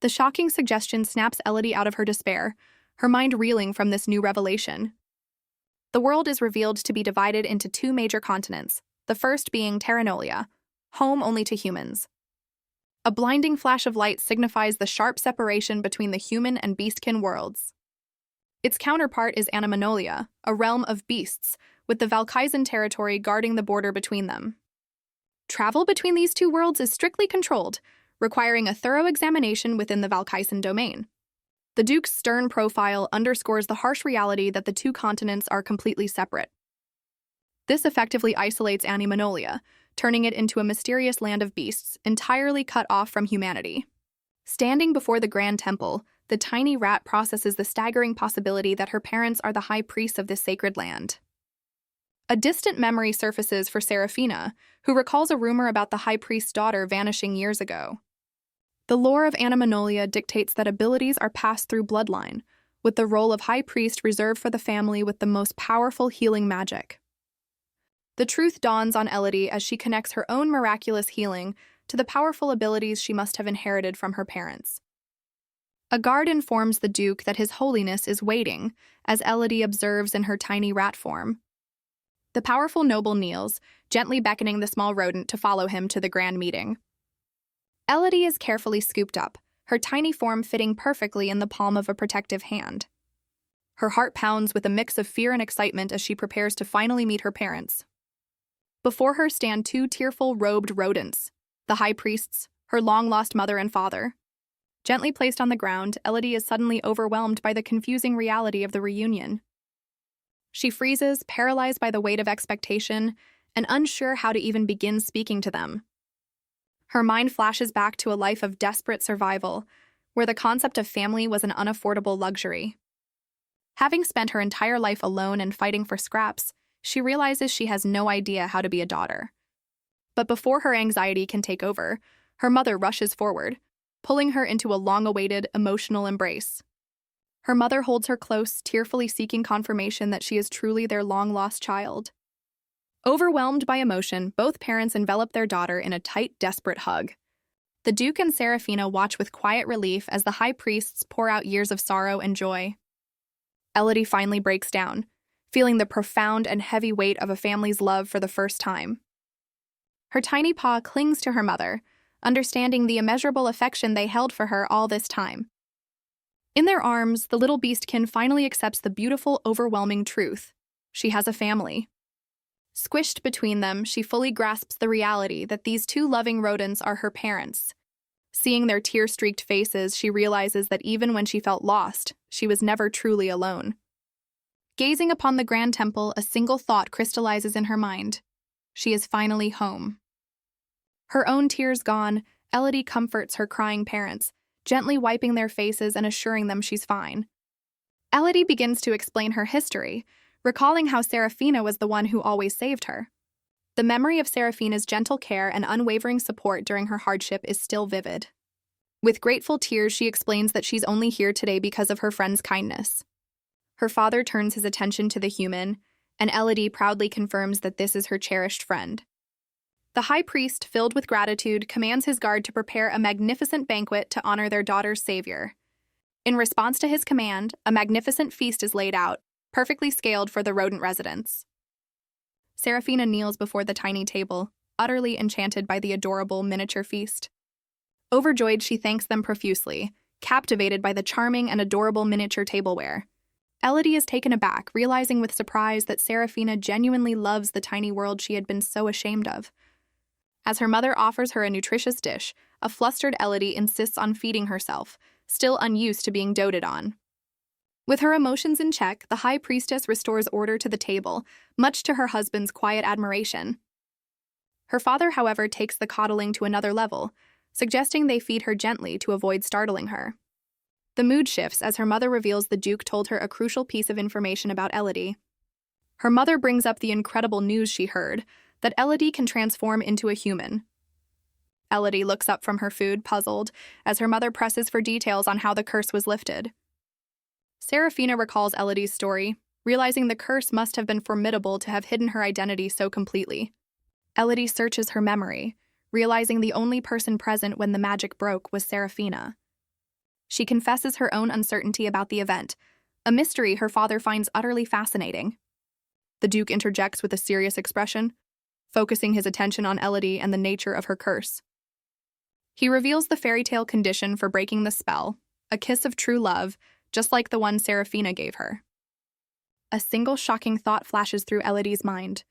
The shocking suggestion snaps Elodie out of her despair, her mind reeling from this new revelation. The world is revealed to be divided into two major continents, the first being Terranolia, home only to humans. A blinding flash of light signifies the sharp separation between the human and beastkin worlds. Its counterpart is Annex, a realm of beasts, with the Valkisen territory guarding the border between them. Travel between these two worlds is strictly controlled, requiring a thorough examination within the Valkisen domain. The Duke's stern profile underscores the harsh reality that the two continents are completely separate. This effectively isolates Annex, turning it into a mysterious land of beasts, entirely cut off from humanity. Standing before the Grand Temple, the tiny rat processes the staggering possibility that her parents are the high priests of this sacred land. A distant memory surfaces for Seraphina, who recalls a rumor about the high priest's daughter vanishing years ago. The lore of Annex dictates that abilities are passed through bloodline, with the role of high priest reserved for the family with the most powerful healing magic. The truth dawns on Elodie as she connects her own miraculous healing to the powerful abilities she must have inherited from her parents. A guard informs the Duke that His Holiness is waiting, as Elodie observes in her tiny rat form. The powerful noble kneels, gently beckoning the small rodent to follow him to the grand meeting. Elodie is carefully scooped up, her tiny form fitting perfectly in the palm of a protective hand. Her heart pounds with a mix of fear and excitement as she prepares to finally meet her parents. Before her stand two tearful, robed rodents, the high priests, her long-lost mother and father. Gently placed on the ground, Elodie is suddenly overwhelmed by the confusing reality of the reunion. She freezes, paralyzed by the weight of expectation, and unsure how to even begin speaking to them. Her mind flashes back to a life of desperate survival, where the concept of family was an unaffordable luxury. Having spent her entire life alone and fighting for scraps, she realizes she has no idea how to be a daughter. But before her anxiety can take over, her mother rushes forward, pulling her into a long-awaited emotional embrace. Her mother holds her close, tearfully seeking confirmation that she is truly their long-lost child. Overwhelmed by emotion, both parents envelop their daughter in a tight, desperate hug. The Duke and Seraphina watch with quiet relief as the high priests pour out years of sorrow and joy. Elodie finally breaks down, feeling the profound and heavy weight of a family's love for the first time. Her tiny paw clings to her mother, understanding the immeasurable affection they held for her all this time. In their arms, the little beastkin finally accepts the beautiful, overwhelming truth. She has a family. Squished between them, she fully grasps the reality that these two loving rodents are her parents. Seeing their tear-streaked faces, she realizes that even when she felt lost, she was never truly alone. Gazing upon the grand temple, a single thought crystallizes in her mind. She is finally home. Her own tears gone, Elodie comforts her crying parents, gently wiping their faces and assuring them she's fine. Elodie begins to explain her history, recalling how Serafina was the one who always saved her. The memory of Serafina's gentle care and unwavering support during her hardship is still vivid. With grateful tears, she explains that she's only here today because of her friend's kindness. Her father turns his attention to the human, and Elodie proudly confirms that this is her cherished friend. The high priest, filled with gratitude, commands his guard to prepare a magnificent banquet to honor their daughter's savior. In response to his command, a magnificent feast is laid out, perfectly scaled for the rodent residents. Serafina kneels before the tiny table, utterly enchanted by the adorable miniature feast. Overjoyed, she thanks them profusely, captivated by the charming and adorable miniature tableware. Elodie is taken aback, realizing with surprise that Serafina genuinely loves the tiny world she had been so ashamed of. As her mother offers her a nutritious dish, a flustered Elodie insists on feeding herself, still unused to being doted on. With her emotions in check, the high priestess restores order to the table, much to her husband's quiet admiration. Her father, however, takes the coddling to another level, suggesting they feed her gently to avoid startling her. The mood shifts as her mother reveals the Duke told her a crucial piece of information about Elodie. Her mother brings up the incredible news she heard, that Elodie can transform into a human. Elodie looks up from her food, puzzled, as her mother presses for details on how the curse was lifted. Serafina recalls Elodie's story, realizing the curse must have been formidable to have hidden her identity so completely. Elodie searches her memory, realizing the only person present when the magic broke was Serafina. She confesses her own uncertainty about the event, a mystery her father finds utterly fascinating. The Duke interjects with a serious expression, focusing his attention on Elodie and the nature of her curse. He reveals the fairy tale condition for breaking the spell, a kiss of true love, just like the one Serafina gave her. A single shocking thought flashes through Elodie's mind.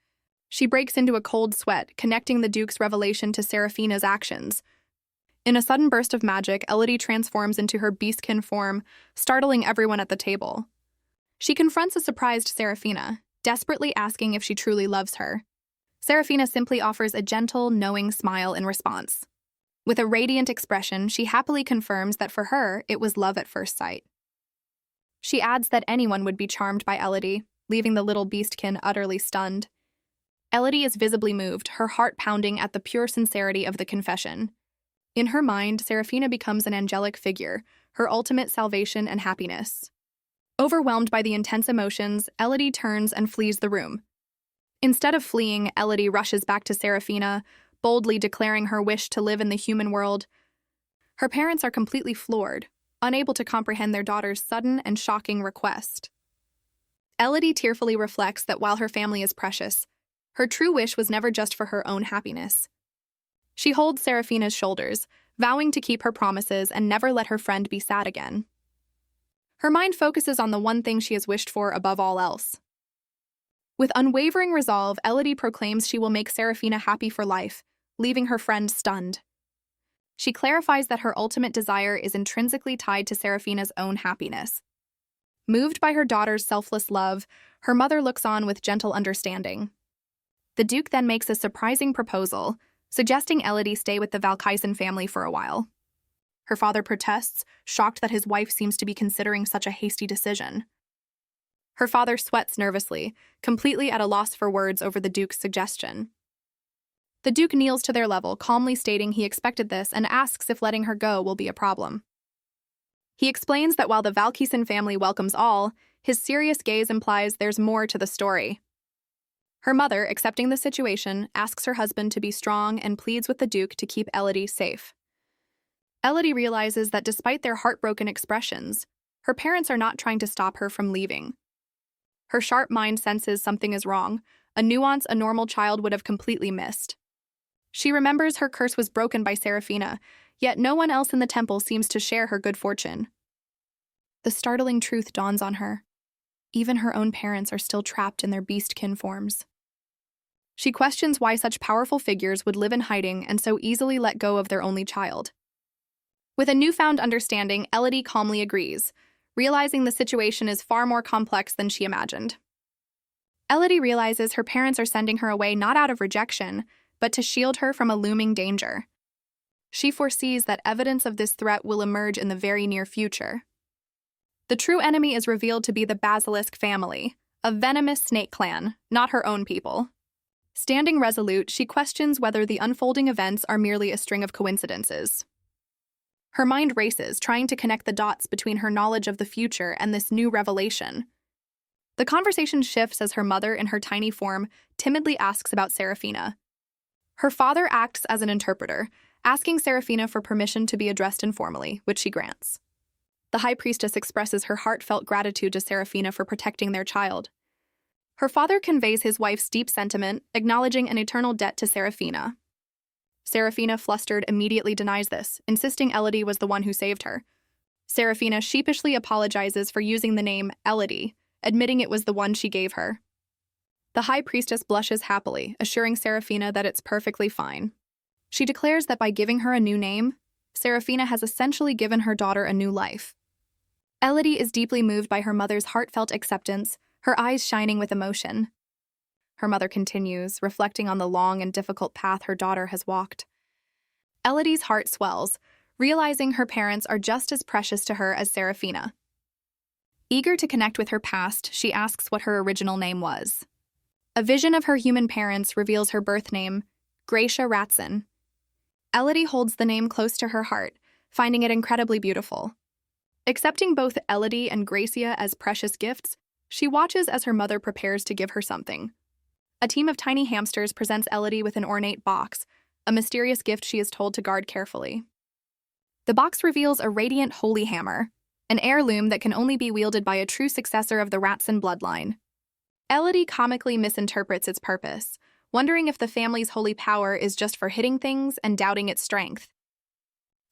She breaks into a cold sweat, connecting the Duke's revelation to Serafina's actions. In a sudden burst of magic, Elodie transforms into her beastkin form, startling everyone at the table. She confronts a surprised Serafina, desperately asking if she truly loves her. Serafina simply offers a gentle, knowing smile in response. With a radiant expression, she happily confirms that for her, it was love at first sight. She adds that anyone would be charmed by Elodie, leaving the little beastkin utterly stunned. Elodie is visibly moved, her heart pounding at the pure sincerity of the confession. In her mind, Serafina becomes an angelic figure, her ultimate salvation and happiness. Overwhelmed by the intense emotions, Elodie turns and flees the room. Instead of fleeing, Elodie rushes back to Serafina, boldly declaring her wish to live in the human world. Her parents are completely floored, unable to comprehend their daughter's sudden and shocking request. Elodie tearfully reflects that while her family is precious, her true wish was never just for her own happiness. She holds Serafina's shoulders, vowing to keep her promises and never let her friend be sad again. Her mind focuses on the one thing she has wished for above all else. With unwavering resolve, Elodie proclaims she will make Serafina happy for life, leaving her friend stunned. She clarifies that her ultimate desire is intrinsically tied to Serafina's own happiness. Moved by her daughter's selfless love, her mother looks on with gentle understanding. The Duke then makes a surprising proposal, suggesting Elodie stay with the Valkisen family for a while. Her father protests, shocked that his wife seems to be considering such a hasty decision. Her father sweats nervously, completely at a loss for words over the Duke's suggestion. The Duke kneels to their level, calmly stating he expected this and asks if letting her go will be a problem. He explains that while the Valkisen family welcomes all, his serious gaze implies there's more to the story. Her mother, accepting the situation, asks her husband to be strong and pleads with the Duke to keep Elodie safe. Elodie realizes that despite their heartbroken expressions, Her parents are not trying to stop her from leaving. Her sharp mind senses something is wrong, a nuance a normal child would have completely missed. She remembers her curse was broken by Serafina, yet no one else in the temple seems to share her good fortune. The startling truth dawns on her. Even her own parents are still trapped in their beastkin forms. She questions why such powerful figures would live in hiding and so easily let go of their only child. With a newfound understanding, Elodie calmly agrees, realizing the situation is far more complex than she imagined. Elodie realizes her parents are sending her away not out of rejection, but to shield her from a looming danger. She foresees that evidence of this threat will emerge in the very near future. The true enemy is revealed to be the Basilisk family, a venomous snake clan, not her own people. Standing resolute, she questions whether the unfolding events are merely a string of coincidences. Her mind races, trying to connect the dots between her knowledge of the future and this new revelation. The conversation shifts as her mother, in her tiny form, timidly asks about Serafina. Her father acts as an interpreter, asking Serafina for permission to be addressed informally, which she grants. The High Priestess expresses her heartfelt gratitude to Serafina for protecting their child. Her father conveys his wife's deep sentiment, acknowledging an eternal debt to Serafina. Serafina, flustered, immediately denies this, insisting Elodie was the one who saved her. Serafina sheepishly apologizes for using the name Elodie, admitting it was the one she gave her. The High Priestess blushes happily, assuring Serafina that it's perfectly fine. She declares that by giving her a new name, Serafina has essentially given her daughter a new life. Elodie is deeply moved by her mother's heartfelt acceptance, her eyes shining with emotion. Her mother continues, reflecting on the long and difficult path her daughter has walked. Elodie's heart swells, realizing her parents are just as precious to her as Serafina. Eager to connect with her past, she asks what her original name was. A vision of her human parents reveals her birth name, Gracia Ratson. Elodie holds the name close to her heart, finding it incredibly beautiful. Accepting both Elodie and Gracia as precious gifts, she watches as her mother prepares to give her something. A team of tiny hamsters presents Elodie with an ornate box, a mysterious gift she is told to guard carefully. The box reveals a radiant holy hammer, an heirloom that can only be wielded by a true successor of the Ratson bloodline. Elodie comically misinterprets its purpose, wondering if the family's holy power is just for hitting things and doubting its strength.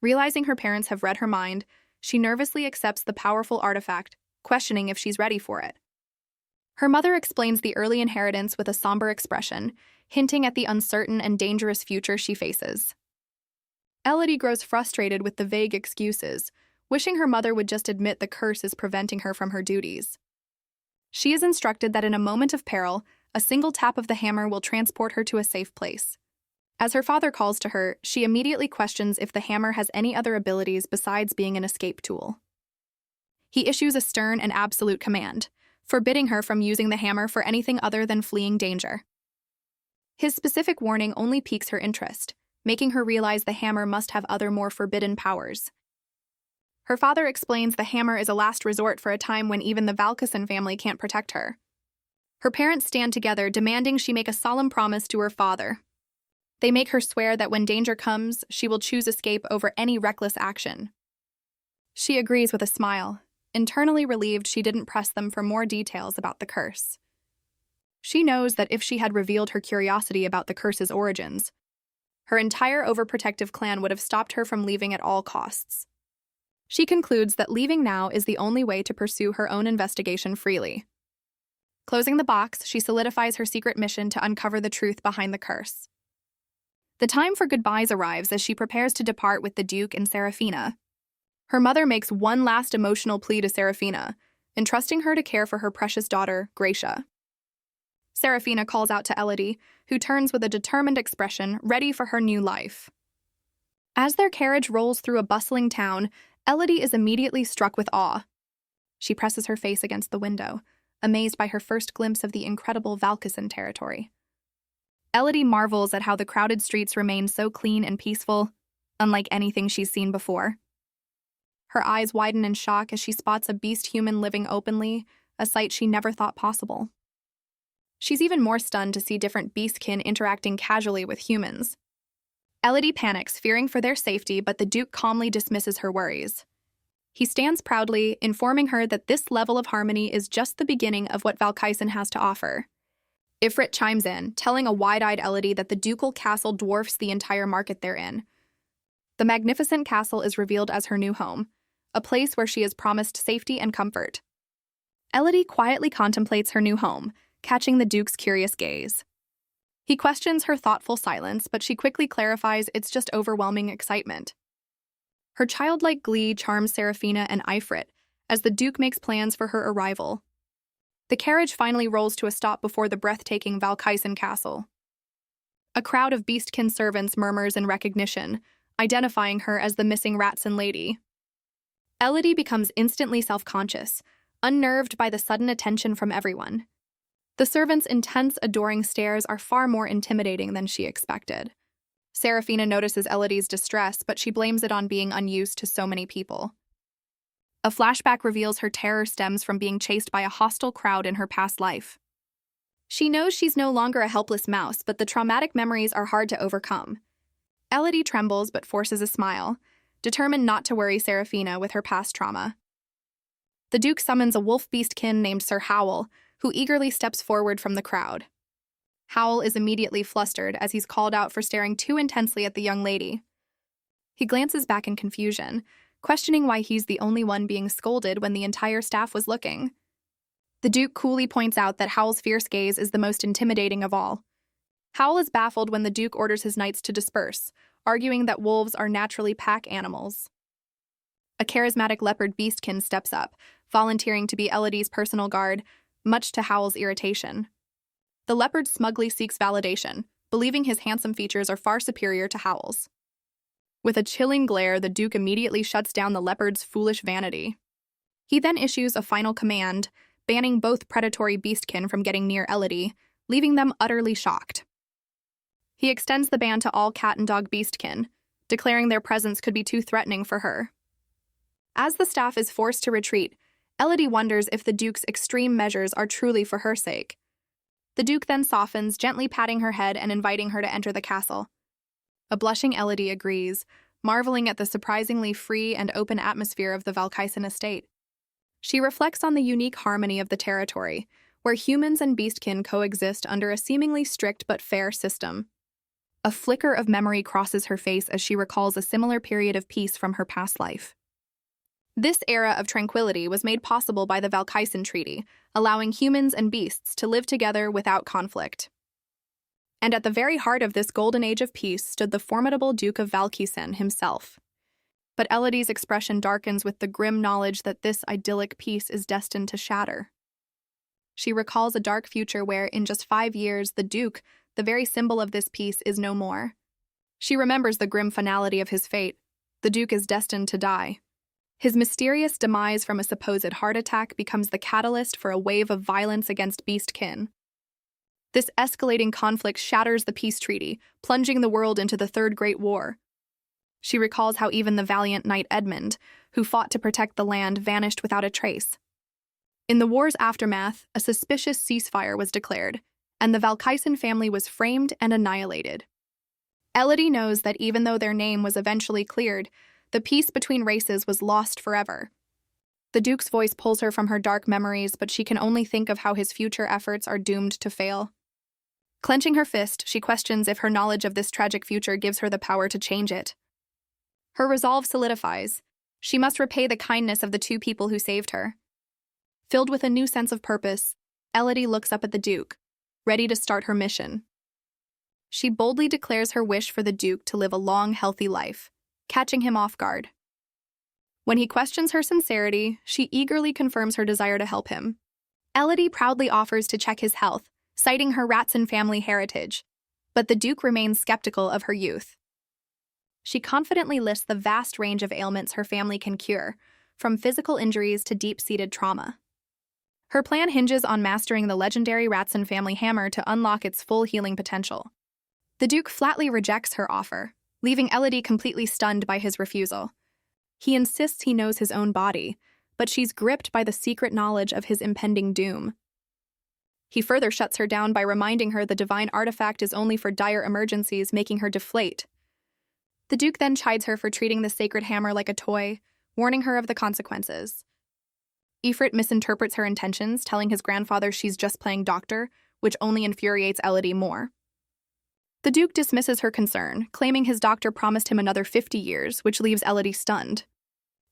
Realizing her parents have read her mind, she nervously accepts the powerful artifact, questioning if she's ready for it. Her mother explains the early inheritance with a somber expression, hinting at the uncertain and dangerous future she faces. Elodie grows frustrated with the vague excuses, wishing her mother would just admit the curse is preventing her from her duties. She is instructed that in a moment of peril, a single tap of the hammer will transport her to a safe place. As her father calls to her, she immediately questions if the hammer has any other abilities besides being an escape tool. He issues a stern and absolute command, forbidding her from using the hammer for anything other than fleeing danger. His specific warning only piques her interest, making her realize the hammer must have other more forbidden powers. Her father explains the hammer is a last resort for a time when even the Valkisen family can't protect her. Her parents stand together, demanding she make a solemn promise to her father. They make her swear that when danger comes, she will choose escape over any reckless action. She agrees with a smile, internally relieved she didn't press them for more details about the curse. She knows that if she had revealed her curiosity about the curse's origins, her entire overprotective clan would have stopped her from leaving at all costs. She concludes that leaving now is the only way to pursue her own investigation freely. Closing the box, she solidifies her secret mission to uncover the truth behind the curse. The time for goodbyes arrives as she prepares to depart with the Duke and Serafina. Her mother makes one last emotional plea to Serafina, entrusting her to care for her precious daughter, Gracia. Serafina calls out to Elodie, who turns with a determined expression, ready for her new life. As their carriage rolls through a bustling town, Elodie is immediately struck with awe. She presses her face against the window, amazed by her first glimpse of the incredible Valkisen territory. Elodie marvels at how the crowded streets remain so clean and peaceful, unlike anything she's seen before. Her eyes widen in shock as she spots a beast human living openly, a sight she never thought possible. She's even more stunned to see different beastkin interacting casually with humans. Elodie panics, fearing for their safety, but the Duke calmly dismisses her worries. He stands proudly, informing her that this level of harmony is just the beginning of what Valkisen has to offer. Ifrit chimes in, telling a wide-eyed Elodie that the ducal castle dwarfs the entire market they're in. The magnificent castle is revealed as her new home, a place where she is promised safety and comfort. Elodie quietly contemplates her new home, catching the Duke's curious gaze. He questions her thoughtful silence, but she quickly clarifies it's just overwhelming excitement. Her childlike glee charms Serafina and Ifrit as the Duke makes plans for her arrival. The carriage finally rolls to a stop before the breathtaking Valkisen castle. A crowd of Beastkin servants murmurs in recognition, identifying her as the missing Ratson lady. Elodie becomes instantly self-conscious, unnerved by the sudden attention from everyone. The servants' intense, adoring stares are far more intimidating than she expected. Serafina notices Elodie's distress, but she blames it on being unused to so many people. A flashback reveals her terror stems from being chased by a hostile crowd in her past life. She knows she's no longer a helpless mouse, but the traumatic memories are hard to overcome. Elodie trembles but forces a smile, determined not to worry Serafina with her past trauma. The Duke summons a wolf beastkin named Sir Howl, who eagerly steps forward from the crowd. Howl is immediately flustered as he's called out for staring too intensely at the young lady. He glances back in confusion, questioning why he's the only one being scolded when the entire staff was looking. The Duke coolly points out that Howl's fierce gaze is the most intimidating of all. Howl is baffled when the Duke orders his knights to disperse, arguing that wolves are naturally pack animals. A charismatic leopard beastkin steps up, volunteering to be Elodie's personal guard, much to Howl's irritation. The leopard smugly seeks validation, believing his handsome features are far superior to Howl's. With a chilling glare, the Duke immediately shuts down the leopard's foolish vanity. He then issues a final command, banning both predatory beastkin from getting near Elodie, leaving them utterly shocked. He extends the ban to all cat and dog beastkin, declaring their presence could be too threatening for her. As the staff is forced to retreat, Elodie wonders if the Duke's extreme measures are truly for her sake. The Duke then softens, gently patting her head and inviting her to enter the castle. A blushing Elodie agrees, marveling at the surprisingly free and open atmosphere of the Valkisen estate. She reflects on the unique harmony of the territory, where humans and beastkin coexist under a seemingly strict but fair system. A flicker of memory crosses her face as she recalls a similar period of peace from her past life. This era of tranquility was made possible by the Valkisen Treaty, allowing humans and beasts to live together without conflict. And at the very heart of this golden age of peace stood the formidable Duke of Valkisen himself. But Elodie's expression darkens with the grim knowledge that this idyllic peace is destined to shatter. She recalls a dark future where, in just 5 years, the Duke, the very symbol of this peace, is no more. She remembers the grim finality of his fate. The Duke is destined to die. His mysterious demise from a supposed heart attack becomes the catalyst for a wave of violence against beastkin. This escalating conflict shatters the peace treaty, plunging the world into the Third Great War. She recalls how even the valiant knight Edmund, who fought to protect the land, vanished without a trace. In the war's aftermath, a suspicious ceasefire was declared, and the Valkisen family was framed and annihilated. Elodie knows that even though their name was eventually cleared, the peace between races was lost forever. The Duke's voice pulls her from her dark memories, but she can only think of how his future efforts are doomed to fail. Clenching her fist, she questions if her knowledge of this tragic future gives her the power to change it. Her resolve solidifies. She must repay the kindness of the 2 people who saved her. Filled with a new sense of purpose, Elodie looks up at the Duke, ready to start her mission. She boldly declares her wish for the Duke to live a long, healthy life, catching him off guard. When he questions her sincerity, she eagerly confirms her desire to help him. Elodie proudly offers to check his health, citing her Ratson family heritage, but the Duke remains skeptical of her youth. She confidently lists the vast range of ailments her family can cure, from physical injuries to deep-seated trauma. Her plan hinges on mastering the legendary Ratson family hammer to unlock its full healing potential. The Duke flatly rejects her offer, leaving Elodie completely stunned by his refusal. He insists he knows his own body, but she's gripped by the secret knowledge of his impending doom. He further shuts her down by reminding her the divine artifact is only for dire emergencies, making her deflate. The Duke then chides her for treating the sacred hammer like a toy, warning her of the consequences. Ifrit misinterprets her intentions, telling his grandfather she's just playing doctor, which only infuriates Elodie more. The Duke dismisses her concern, claiming his doctor promised him another 50 years, which leaves Elodie stunned.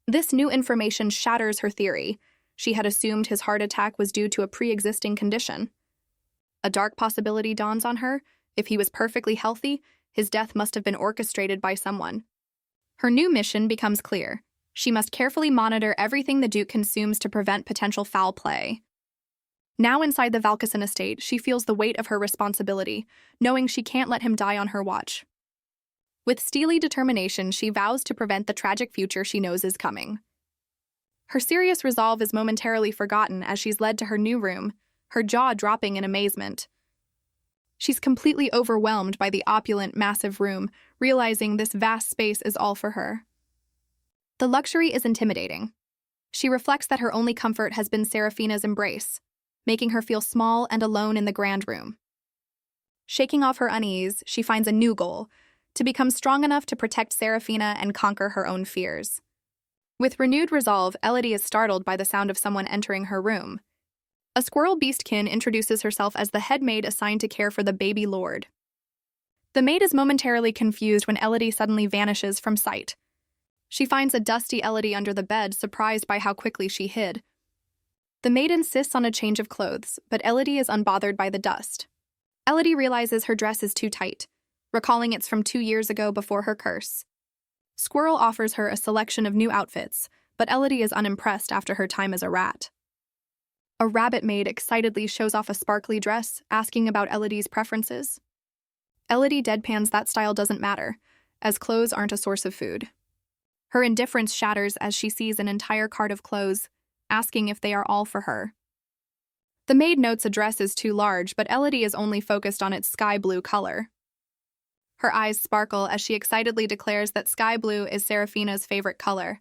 This new information shatters her theory. She had assumed his heart attack was due to a pre-existing condition. A dark possibility dawns on her. If he was perfectly healthy, his death must have been orchestrated by someone. Her new mission becomes clear. She must carefully monitor everything the Duke consumes to prevent potential foul play. Now inside the Valkisen estate, she feels the weight of her responsibility, knowing she can't let him die on her watch. With steely determination, she vows to prevent the tragic future she knows is coming. Her serious resolve is momentarily forgotten as she's led to her new room, her jaw dropping in amazement. She's completely overwhelmed by the opulent, massive room, realizing this vast space is all for her. The luxury is intimidating. She reflects that her only comfort has been Serafina's embrace, making her feel small and alone in the grand room. Shaking off her unease, she finds a new goal, to become strong enough to protect Serafina and conquer her own fears. With renewed resolve, Elodie is startled by the sound of someone entering her room. A squirrel beastkin introduces herself as the head maid assigned to care for the baby lord. The maid is momentarily confused when Elodie suddenly vanishes from sight. She finds a dusty Elodie under the bed, surprised by how quickly she hid. The maid insists on a change of clothes, but Elodie is unbothered by the dust. Elodie realizes her dress is too tight, recalling it's from 2 years ago before her curse. Squirrel offers her a selection of new outfits, but Elodie is unimpressed after her time as a rat. A rabbit maid excitedly shows off a sparkly dress, asking about Elodie's preferences. Elodie deadpans that style doesn't matter, as clothes aren't a source of food. Her indifference shatters as she sees an entire cart of clothes, asking if they are all for her. The maid notes a dress is too large, but Elodie is only focused on its sky blue color. Her eyes sparkle as she excitedly declares that sky blue is Serafina's favorite color.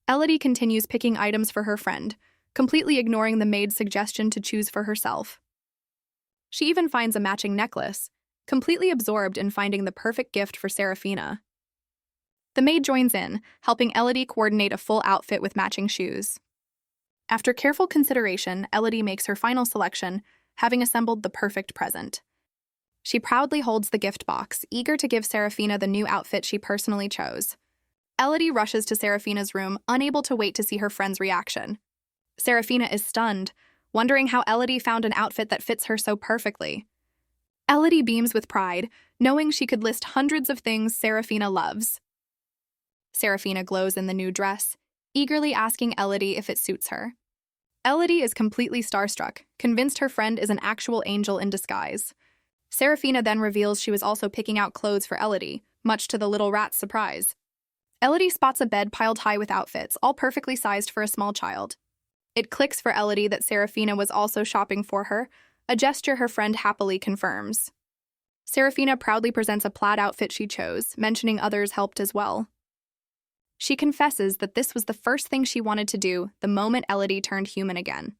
Elodie continues picking items for her friend, completely ignoring the maid's suggestion to choose for herself. She even finds a matching necklace, completely absorbed in finding the perfect gift for Serafina. The maid joins in, helping Elodie coordinate a full outfit with matching shoes. After careful consideration, Elodie makes her final selection, having assembled the perfect present. She proudly holds the gift box, eager to give Serafina the new outfit she personally chose. Elodie rushes to Serafina's room, unable to wait to see her friend's reaction. Serafina is stunned, wondering how Elodie found an outfit that fits her so perfectly. Elodie beams with pride, knowing she could list hundreds of things Serafina loves. Serafina glows in the new dress, eagerly asking Elodie if it suits her. Elodie is completely starstruck, convinced her friend is an actual angel in disguise. Serafina then reveals she was also picking out clothes for Elodie, much to the little rat's surprise. Elodie spots a bed piled high with outfits, all perfectly sized for a small child. It clicks for Elodie that Serafina was also shopping for her, a gesture her friend happily confirms. Serafina proudly presents a plaid outfit she chose, mentioning others helped as well. She confesses that this was the first thing she wanted to do the moment Elodie turned human again.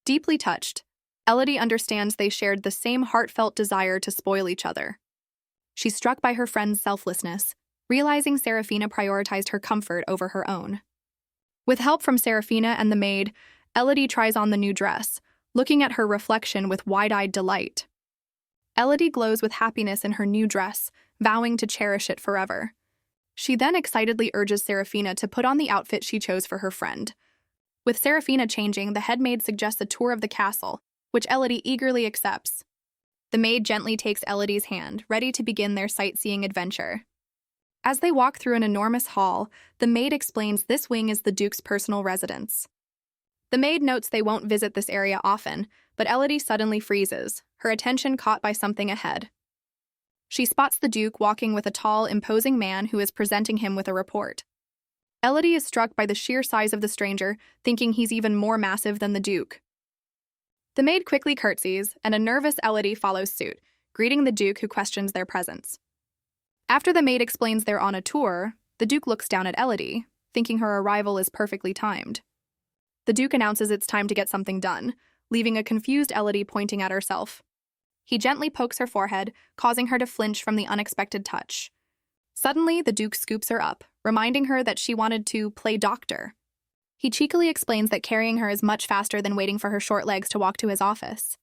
Deeply touched, Elodie understands they shared the same heartfelt desire to spoil each other. She's struck by her friend's selflessness, realizing Serafina prioritized her comfort over her own. With help from Serafina and the maid, Elodie tries on the new dress, looking at her reflection with wide-eyed delight. Elodie glows with happiness in her new dress, vowing to cherish it forever. She then excitedly urges Serafina to put on the outfit she chose for her friend. With Serafina changing, the head maid suggests a tour of the castle, which Elodie eagerly accepts. The maid gently takes Elodie's hand, ready to begin their sightseeing adventure. As they walk through an enormous hall, the maid explains this wing is the Duke's personal residence. The maid notes they won't visit this area often, but Elodie suddenly freezes, her attention caught by something ahead. She spots the Duke walking with a tall, imposing man who is presenting him with a report. Elodie is struck by the sheer size of the stranger, thinking he's even more massive than the Duke. The maid quickly curtsies, and a nervous Elodie follows suit, greeting the Duke who questions their presence. After the maid explains they're on a tour, the Duke looks down at Elodie, thinking her arrival is perfectly timed. The Duke announces it's time to get something done, leaving a confused Elodie pointing at herself. He gently pokes her forehead, causing her to flinch from the unexpected touch. Suddenly, the Duke scoops her up, reminding her that she wanted to play doctor. He cheekily explains that carrying her is much faster than waiting for her short legs to walk to his office.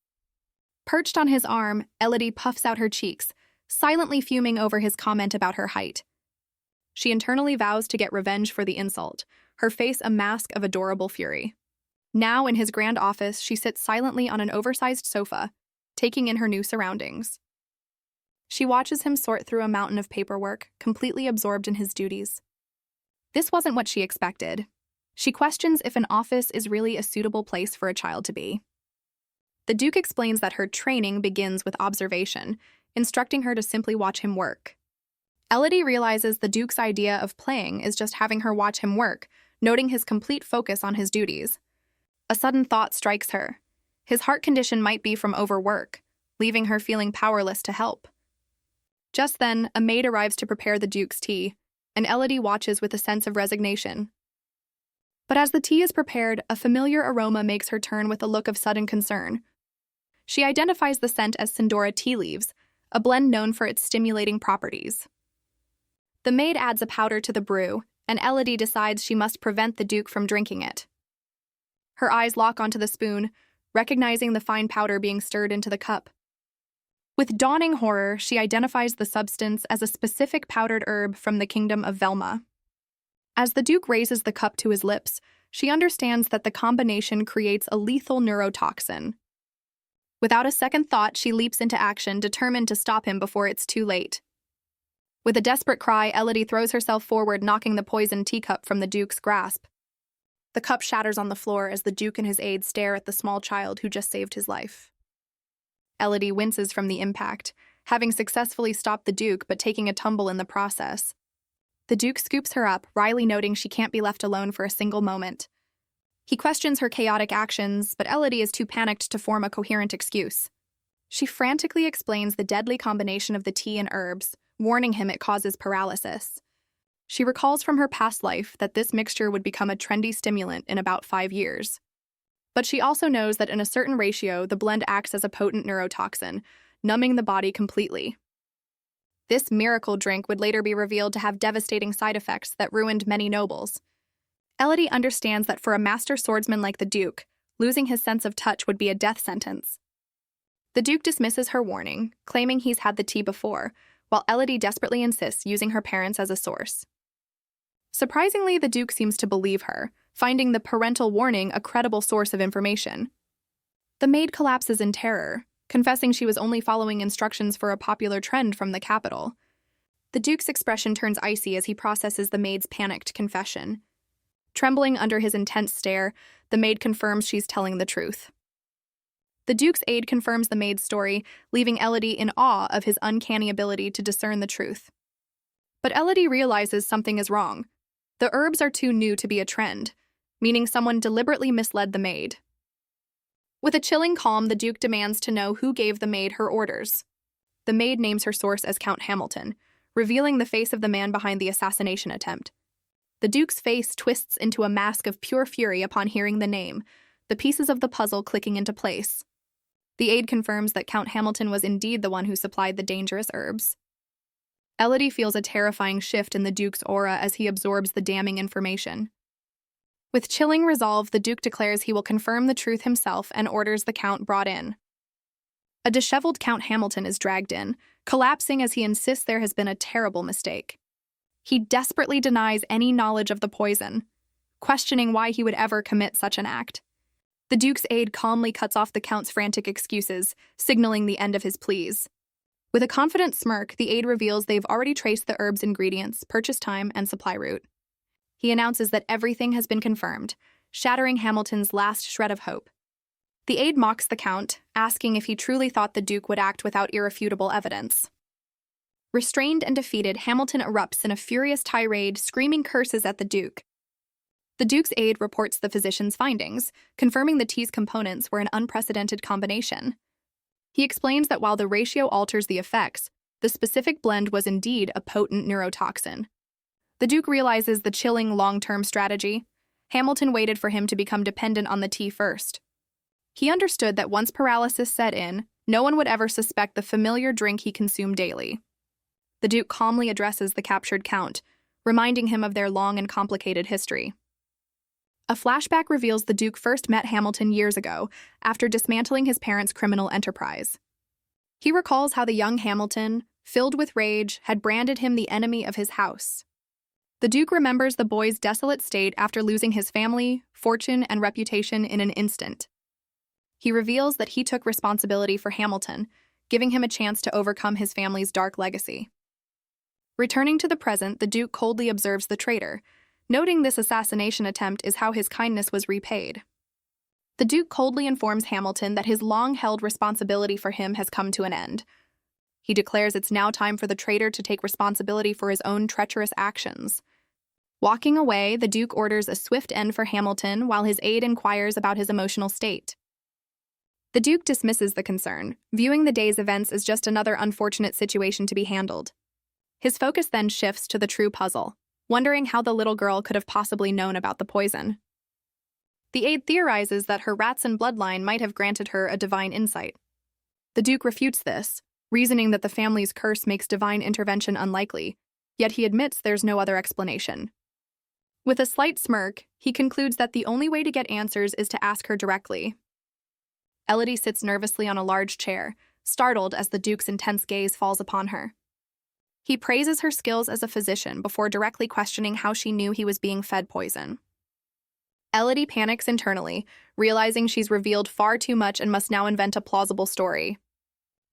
Perched on his arm, Elodie puffs out her cheeks, silently fuming over his comment about her height. She internally vows to get revenge for the insult, her face a mask of adorable fury. Now, in his grand office, she sits silently on an oversized sofa, taking in her new surroundings. She watches him sort through a mountain of paperwork, completely absorbed in his duties. This wasn't what she expected. She questions if an office is really a suitable place for a child to be. The Duke explains that her training begins with observation, instructing her to simply watch him work. Elodie realizes the Duke's idea of playing is just having her watch him work, noting his complete focus on his duties. A sudden thought strikes her. His heart condition might be from overwork, leaving her feeling powerless to help. Just then, a maid arrives to prepare the Duke's tea, and Elodie watches with a sense of resignation. But as the tea is prepared, a familiar aroma makes her turn with a look of sudden concern. She identifies the scent as Cinderella tea leaves, a blend known for its stimulating properties. The maid adds a powder to the brew, and Elodie decides she must prevent the Duke from drinking it. Her eyes lock onto the spoon, recognizing the fine powder being stirred into the cup. With dawning horror, she identifies the substance as a specific powdered herb from the kingdom of Velma. As the Duke raises the cup to his lips, she understands that the combination creates a lethal neurotoxin. Without a second thought, she leaps into action, determined to stop him before it's too late. With a desperate cry, Elodie throws herself forward, knocking the poisoned teacup from the Duke's grasp. The cup shatters on the floor as the Duke and his aides stare at the small child who just saved his life. Elodie winces from the impact, having successfully stopped the Duke but taking a tumble in the process. The Duke scoops her up, wryly noting she can't be left alone for a single moment. He questions her chaotic actions, but Elodie is too panicked to form a coherent excuse. She frantically explains the deadly combination of the tea and herbs, warning him it causes paralysis. She recalls from her past life that this mixture would become a trendy stimulant in about 5 years. But she also knows that in a certain ratio, the blend acts as a potent neurotoxin, numbing the body completely. This miracle drink would later be revealed to have devastating side effects that ruined many nobles. Elodie understands that for a master swordsman like the Duke, losing his sense of touch would be a death sentence. The Duke dismisses her warning, claiming he's had the tea before, while Elodie desperately insists using her parents as a source. Surprisingly, the Duke seems to believe her, finding the parental warning a credible source of information. The maid collapses in terror, confessing she was only following instructions for a popular trend from the capital. The Duke's expression turns icy as he processes the maid's panicked confession. Trembling under his intense stare, the maid confirms she's telling the truth. The Duke's aide confirms the maid's story, leaving Elodie in awe of his uncanny ability to discern the truth. But Elodie realizes something is wrong. The herbs are too new to be a trend, meaning someone deliberately misled the maid. With a chilling calm, the Duke demands to know who gave the maid her orders. The maid names her source as Count Hamilton, revealing the face of the man behind the assassination attempt. The Duke's face twists into a mask of pure fury upon hearing the name, the pieces of the puzzle clicking into place. The aide confirms that Count Hamilton was indeed the one who supplied the dangerous herbs. Elodie feels a terrifying shift in the Duke's aura as he absorbs the damning information. With chilling resolve, the Duke declares he will confirm the truth himself and orders the Count brought in. A disheveled Count Hamilton is dragged in, collapsing as he insists there has been a terrible mistake. He desperately denies any knowledge of the poison, questioning why he would ever commit such an act. The Duke's aide calmly cuts off the Count's frantic excuses, signaling the end of his pleas. With a confident smirk, the aide reveals they've already traced the herb's ingredients, purchase time, and supply route. He announces that everything has been confirmed, shattering Hamilton's last shred of hope. The aide mocks the Count, asking if he truly thought the Duke would act without irrefutable evidence. Restrained and defeated, Hamilton erupts in a furious tirade, screaming curses at the Duke. The Duke's aide reports the physician's findings, confirming the tea's components were an unprecedented combination. He explains that while the ratio alters the effects, the specific blend was indeed a potent neurotoxin. The Duke realizes the chilling long-term strategy. Hamilton waited for him to become dependent on the tea first. He understood that once paralysis set in, no one would ever suspect the familiar drink he consumed daily. The Duke calmly addresses the captured Count, reminding him of their long and complicated history. A flashback reveals the Duke first met Hamilton years ago, after dismantling his parents' criminal enterprise. He recalls how the young Hamilton, filled with rage, had branded him the enemy of his house. The Duke remembers the boy's desolate state after losing his family, fortune, and reputation in an instant. He reveals that he took responsibility for Hamilton, giving him a chance to overcome his family's dark legacy. Returning to the present, the Duke coldly observes the traitor, noting this assassination attempt is how his kindness was repaid. The Duke coldly informs Hamilton that his long-held responsibility for him has come to an end. He declares it's now time for the traitor to take responsibility for his own treacherous actions. Walking away, the Duke orders a swift end for Hamilton while his aide inquires about his emotional state. The Duke dismisses the concern, viewing the day's events as just another unfortunate situation to be handled. His focus then shifts to the true puzzle, wondering how the little girl could have possibly known about the poison. The aide theorizes that her Ratson bloodline might have granted her a divine insight. The Duke refutes this, reasoning that the family's curse makes divine intervention unlikely, yet he admits there's no other explanation. With a slight smirk, he concludes that the only way to get answers is to ask her directly. Elodie sits nervously on a large chair, startled as the Duke's intense gaze falls upon her. He praises her skills as a physician before directly questioning how she knew he was being fed poison. Elodie panics internally, realizing she's revealed far too much and must now invent a plausible story.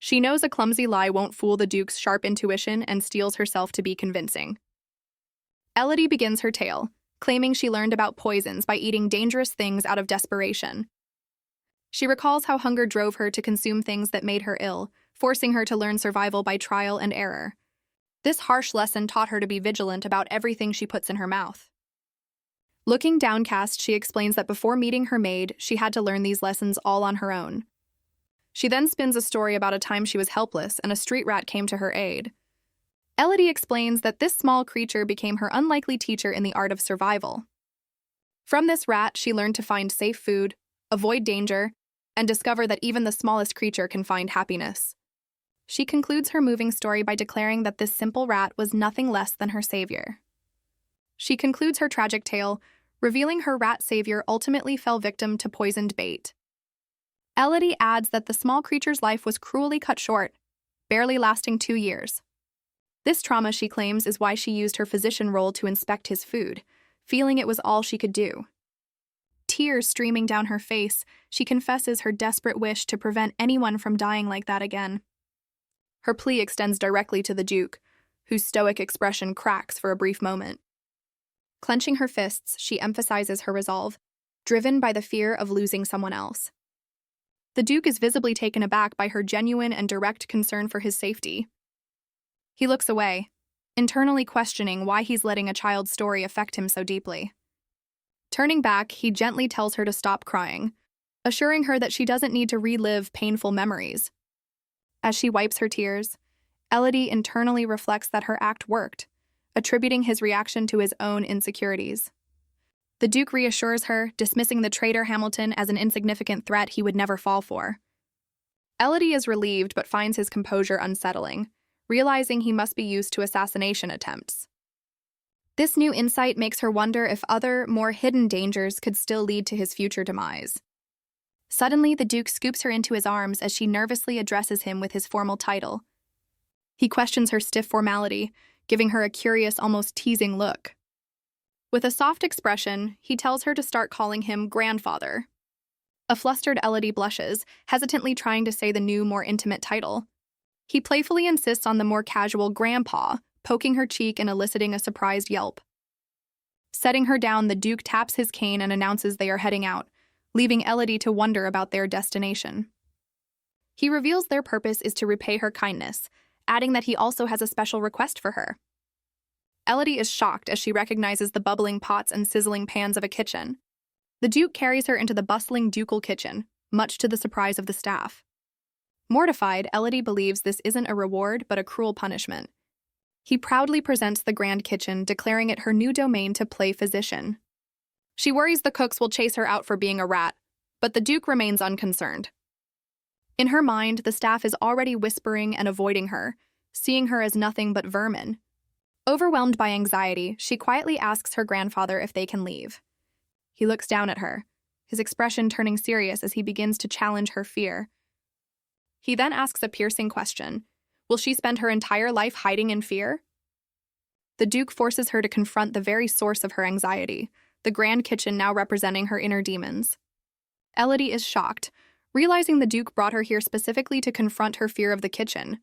She knows a clumsy lie won't fool the Duke's sharp intuition and steels herself to be convincing. Elodie begins her tale, claiming she learned about poisons by eating dangerous things out of desperation. She recalls how hunger drove her to consume things that made her ill, forcing her to learn survival by trial and error. This harsh lesson taught her to be vigilant about everything she puts in her mouth. Looking downcast, she explains that before meeting her maid, she had to learn these lessons all on her own. She then spins a story about a time she was helpless and a street rat came to her aid. Elodie explains that this small creature became her unlikely teacher in the art of survival. From this rat, she learned to find safe food, avoid danger, and discover that even the smallest creature can find happiness. She concludes her moving story by declaring that this simple rat was nothing less than her savior. She concludes her tragic tale, revealing her rat savior ultimately fell victim to poisoned bait. Elodie adds that the small creature's life was cruelly cut short, barely lasting 2 years. This trauma, she claims, is why she used her physician role to inspect his food, feeling it was all she could do. Tears streaming down her face, she confesses her desperate wish to prevent anyone from dying like that again. Her plea extends directly to the Duke, whose stoic expression cracks for a brief moment. Clenching her fists, she emphasizes her resolve, driven by the fear of losing someone else. The Duke is visibly taken aback by her genuine and direct concern for his safety. He looks away, internally questioning why he's letting a child's story affect him so deeply. Turning back, he gently tells her to stop crying, assuring her that she doesn't need to relive painful memories. As she wipes her tears, Elodie internally reflects that her act worked, attributing his reaction to his own insecurities. The Duke reassures her, dismissing the traitor Hamilton as an insignificant threat he would never fall for. Elodie is relieved but finds his composure unsettling, realizing he must be used to assassination attempts. This new insight makes her wonder if other, more hidden dangers could still lead to his future demise. Suddenly, the Duke scoops her into his arms as she nervously addresses him with his formal title. He questions her stiff formality, giving her a curious, almost teasing look. With a soft expression, he tells her to start calling him grandfather. A flustered Elodie blushes, hesitantly trying to say the new, more intimate title. He playfully insists on the more casual grandpa, poking her cheek and eliciting a surprised yelp. Setting her down, the Duke taps his cane and announces they are heading out, leaving Elodie to wonder about their destination. He reveals their purpose is to repay her kindness, adding that he also has a special request for her. Elodie is shocked as she recognizes the bubbling pots and sizzling pans of a kitchen. The Duke carries her into the bustling ducal kitchen, much to the surprise of the staff. Mortified, Elodie believes this isn't a reward but a cruel punishment. He proudly presents the grand kitchen, declaring it her new domain to play physician. She worries the cooks will chase her out for being a rat, but the Duke remains unconcerned. In her mind, the staff is already whispering and avoiding her, seeing her as nothing but vermin. Overwhelmed by anxiety, she quietly asks her grandfather if they can leave. He looks down at her, his expression turning serious as he begins to challenge her fear. He then asks a piercing question. Will she spend her entire life hiding in fear? The Duke forces her to confront the very source of her anxiety, the grand kitchen now representing her inner demons. Elodie is shocked, realizing the Duke brought her here specifically to confront her fear of the kitchen.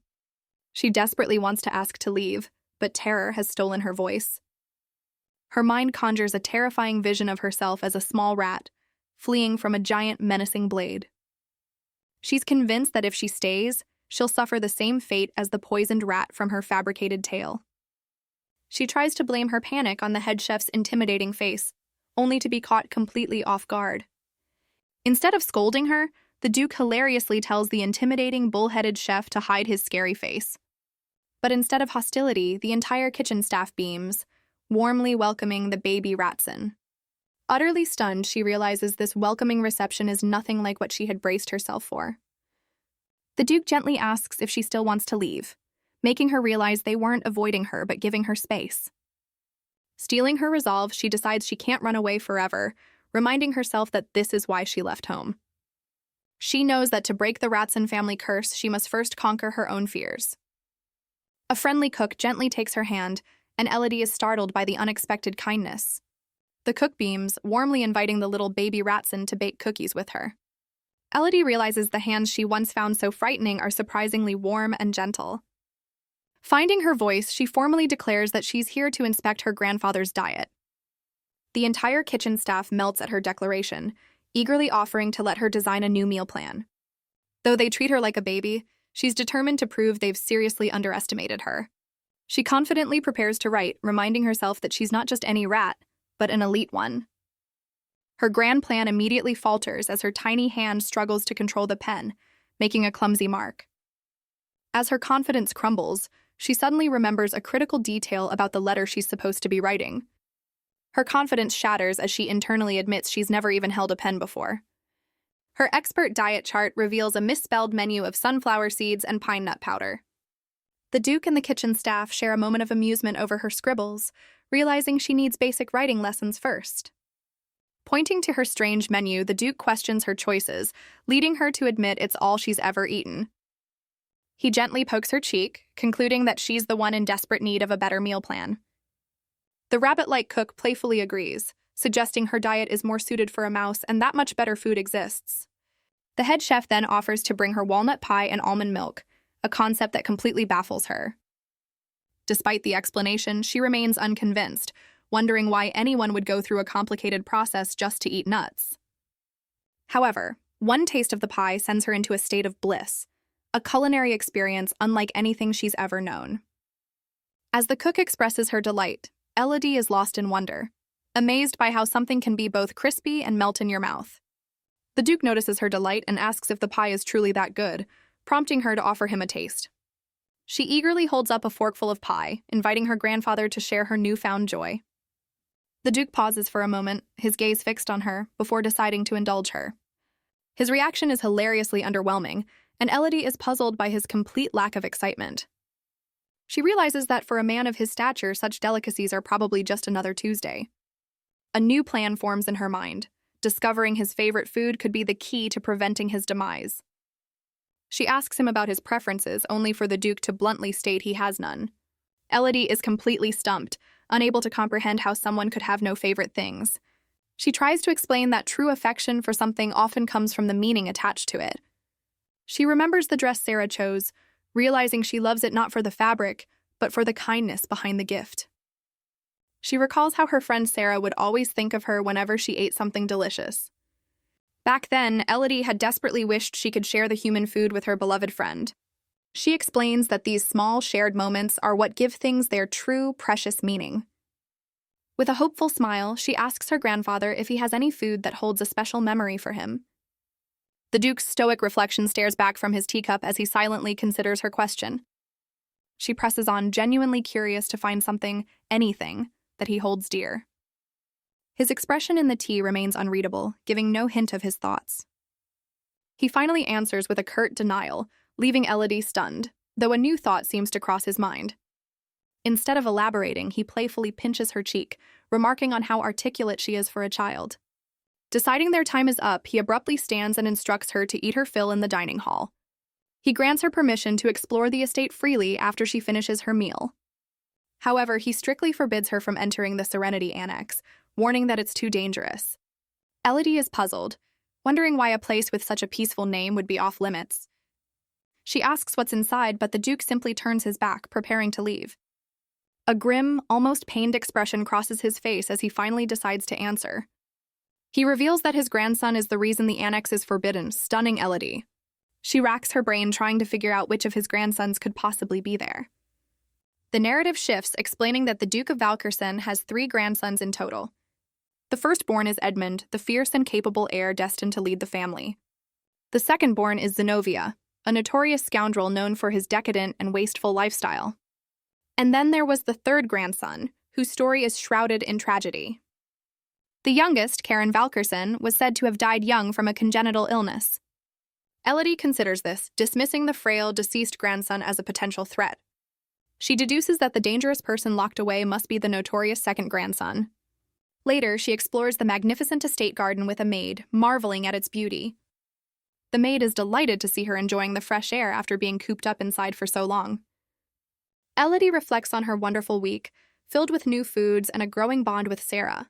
She desperately wants to ask to leave, but terror has stolen her voice. Her mind conjures a terrifying vision of herself as a small rat, fleeing from a giant menacing blade. She's convinced that if she stays, she'll suffer the same fate as the poisoned rat from her fabricated tale. She tries to blame her panic on the head chef's intimidating face, only to be caught completely off guard. Instead of scolding her, the Duke hilariously tells the intimidating bull-headed chef to hide his scary face. But instead of hostility, the entire kitchen staff beams, warmly welcoming the baby Ratson. Utterly stunned, she realizes this welcoming reception is nothing like what she had braced herself for. The Duke gently asks if she still wants to leave, making her realize they weren't avoiding her but giving her space. Stealing her resolve, she decides she can't run away forever, reminding herself that this is why she left home. She knows that to break the Ratson family curse, she must first conquer her own fears. A friendly cook gently takes her hand, and Elodie is startled by the unexpected kindness. The cook beams, warmly inviting the little baby Ratson to bake cookies with her. Elodie realizes the hands she once found so frightening are surprisingly warm and gentle. Finding her voice, she formally declares that she's here to inspect her grandfather's diet. The entire kitchen staff melts at her declaration, eagerly offering to let her design a new meal plan. Though they treat her like a baby, she's determined to prove they've seriously underestimated her. She confidently prepares to write, reminding herself that she's not just any rat, but an elite one. Her grand plan immediately falters as her tiny hand struggles to control the pen, making a clumsy mark. As her confidence crumbles, she suddenly remembers a critical detail about the letter she's supposed to be writing. Her confidence shatters as she internally admits she's never even held a pen before. Her expert diet chart reveals a misspelled menu of sunflower seeds and pine nut powder. The Duke and the kitchen staff share a moment of amusement over her scribbles, realizing she needs basic writing lessons first. Pointing to her strange menu, the Duke questions her choices, leading her to admit it's all she's ever eaten. He gently pokes her cheek, concluding that she's the one in desperate need of a better meal plan. The rabbit-like cook playfully agrees, suggesting her diet is more suited for a mouse and that much better food exists. The head chef then offers to bring her walnut pie and almond milk, a concept that completely baffles her. Despite the explanation, she remains unconvinced, wondering why anyone would go through a complicated process just to eat nuts. However, one taste of the pie sends her into a state of bliss, a culinary experience unlike anything she's ever known. As the cook expresses her delight, Elodie is lost in wonder, amazed by how something can be both crispy and melt in your mouth. The Duke notices her delight and asks if the pie is truly that good, prompting her to offer him a taste. She eagerly holds up a forkful of pie, inviting her grandfather to share her newfound joy. The Duke pauses for a moment, his gaze fixed on her, before deciding to indulge her. His reaction is hilariously underwhelming, and Elodie is puzzled by his complete lack of excitement. She realizes that for a man of his stature, such delicacies are probably just another Tuesday. A new plan forms in her mind. Discovering his favorite food could be the key to preventing his demise. She asks him about his preferences, only for the Duke to bluntly state he has none. Elodie is completely stumped, unable to comprehend how someone could have no favorite things. She tries to explain that true affection for something often comes from the meaning attached to it. She remembers the dress Sarah chose, realizing she loves it not for the fabric, but for the kindness behind the gift. She recalls how her friend Sarah would always think of her whenever she ate something delicious. Back then, Elodie had desperately wished she could share the human food with her beloved friend. She explains that these small shared moments are what give things their true, precious meaning. With a hopeful smile, she asks her grandfather if he has any food that holds a special memory for him. The Duke's stoic reflection stares back from his teacup as he silently considers her question. She presses on, genuinely curious to find something, anything, that he holds dear. His expression in the tea remains unreadable, giving no hint of his thoughts. He finally answers with a curt denial, leaving Elodie stunned, though a new thought seems to cross his mind. Instead of elaborating, he playfully pinches her cheek, remarking on how articulate she is for a child. Deciding their time is up, he abruptly stands and instructs her to eat her fill in the dining hall. He grants her permission to explore the estate freely after she finishes her meal. However, he strictly forbids her from entering the Serenity Annex, warning that it's too dangerous. Elodie is puzzled, wondering why a place with such a peaceful name would be off-limits. She asks what's inside, but the Duke simply turns his back, preparing to leave. A grim, almost pained expression crosses his face as he finally decides to answer. He reveals that his grandson is the reason the annex is forbidden, stunning Elodie. She racks her brain trying to figure out which of his grandsons could possibly be there. The narrative shifts, explaining that the Duke of Valkisen has 3 grandsons in total. The firstborn is Edmund, the fierce and capable heir destined to lead the family. The secondborn is Zenobia, a notorious scoundrel known for his decadent and wasteful lifestyle. And then there was the 3rd grandson, whose story is shrouded in tragedy. The youngest, Karen Valkisen, was said to have died young from a congenital illness. Elodie considers this, dismissing the frail, deceased grandson as a potential threat. She deduces that the dangerous person locked away must be the notorious second grandson. Later, she explores the magnificent estate garden with a maid, marveling at its beauty. The maid is delighted to see her enjoying the fresh air after being cooped up inside for so long. Elodie reflects on her wonderful week, filled with new foods and a growing bond with Sarah.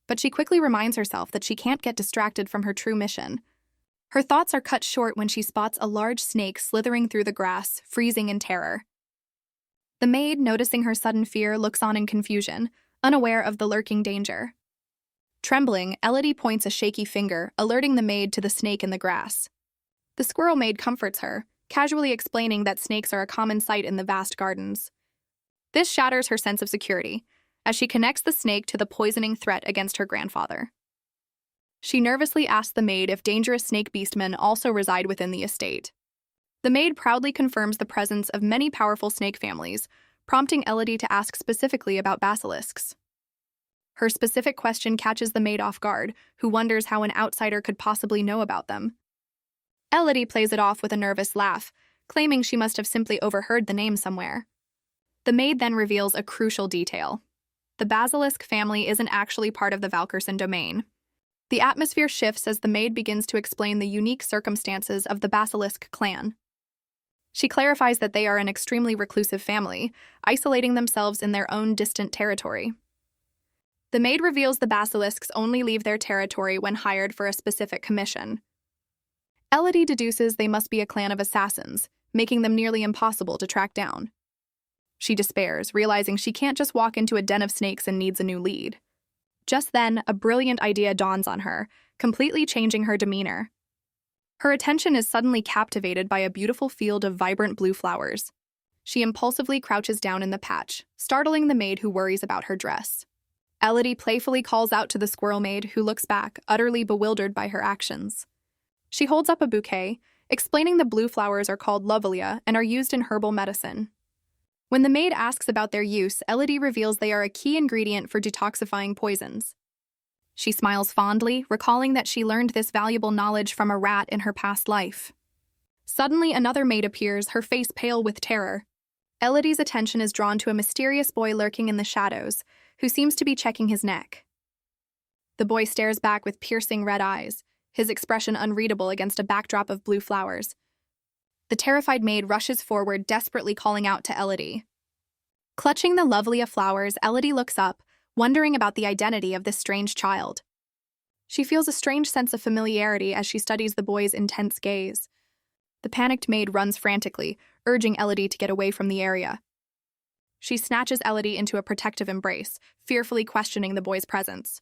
But she quickly reminds herself that she can't get distracted from her true mission. Her thoughts are cut short when she spots a large snake slithering through the grass, freezing in terror. The maid, noticing her sudden fear, looks on in confusion, unaware of the lurking danger. Trembling, Elodie points a shaky finger, alerting the maid to the snake in the grass. The squirrel maid comforts her, casually explaining that snakes are a common sight in the vast gardens. This shatters her sense of security, as she connects the snake to the poisoning threat against her grandfather. She nervously asks the maid if dangerous snake beastmen also reside within the estate. The maid proudly confirms the presence of many powerful snake families, prompting Elodie to ask specifically about basilisks. Her specific question catches the maid off guard, who wonders how an outsider could possibly know about them. Elodie plays it off with a nervous laugh, claiming she must have simply overheard the name somewhere. The maid then reveals a crucial detail. The basilisk family isn't actually part of the Valkisen domain. The atmosphere shifts as the maid begins to explain the unique circumstances of the basilisk clan. She clarifies that they are an extremely reclusive family, isolating themselves in their own distant territory. The maid reveals the basilisks only leave their territory when hired for a specific commission. Elodie deduces they must be a clan of assassins, making them nearly impossible to track down. She despairs, realizing she can't just walk into a den of snakes and needs a new lead. Just then, a brilliant idea dawns on her, completely changing her demeanor. Her attention is suddenly captivated by a beautiful field of vibrant blue flowers. She impulsively crouches down in the patch, startling the maid who worries about her dress. Elodie playfully calls out to the squirrel maid, who looks back, utterly bewildered by her actions. She holds up a bouquet, explaining the blue flowers are called lobelia and are used in herbal medicine. When the maid asks about their use, Elodie reveals they are a key ingredient for detoxifying poisons. She smiles fondly, recalling that she learned this valuable knowledge from a rat in her past life. Suddenly, another maid appears, her face pale with terror. Elodie's attention is drawn to a mysterious boy lurking in the shadows, who seems to be checking his neck. The boy stares back with piercing red eyes, his expression unreadable against a backdrop of blue flowers. The terrified maid rushes forward, desperately calling out to Elodie. Clutching the lobelia flowers, Elodie looks up, wondering about the identity of this strange child. She feels a strange sense of familiarity as she studies the boy's intense gaze. The panicked maid runs frantically, urging Elodie to get away from the area. She snatches Elodie into a protective embrace, fearfully questioning the boy's presence.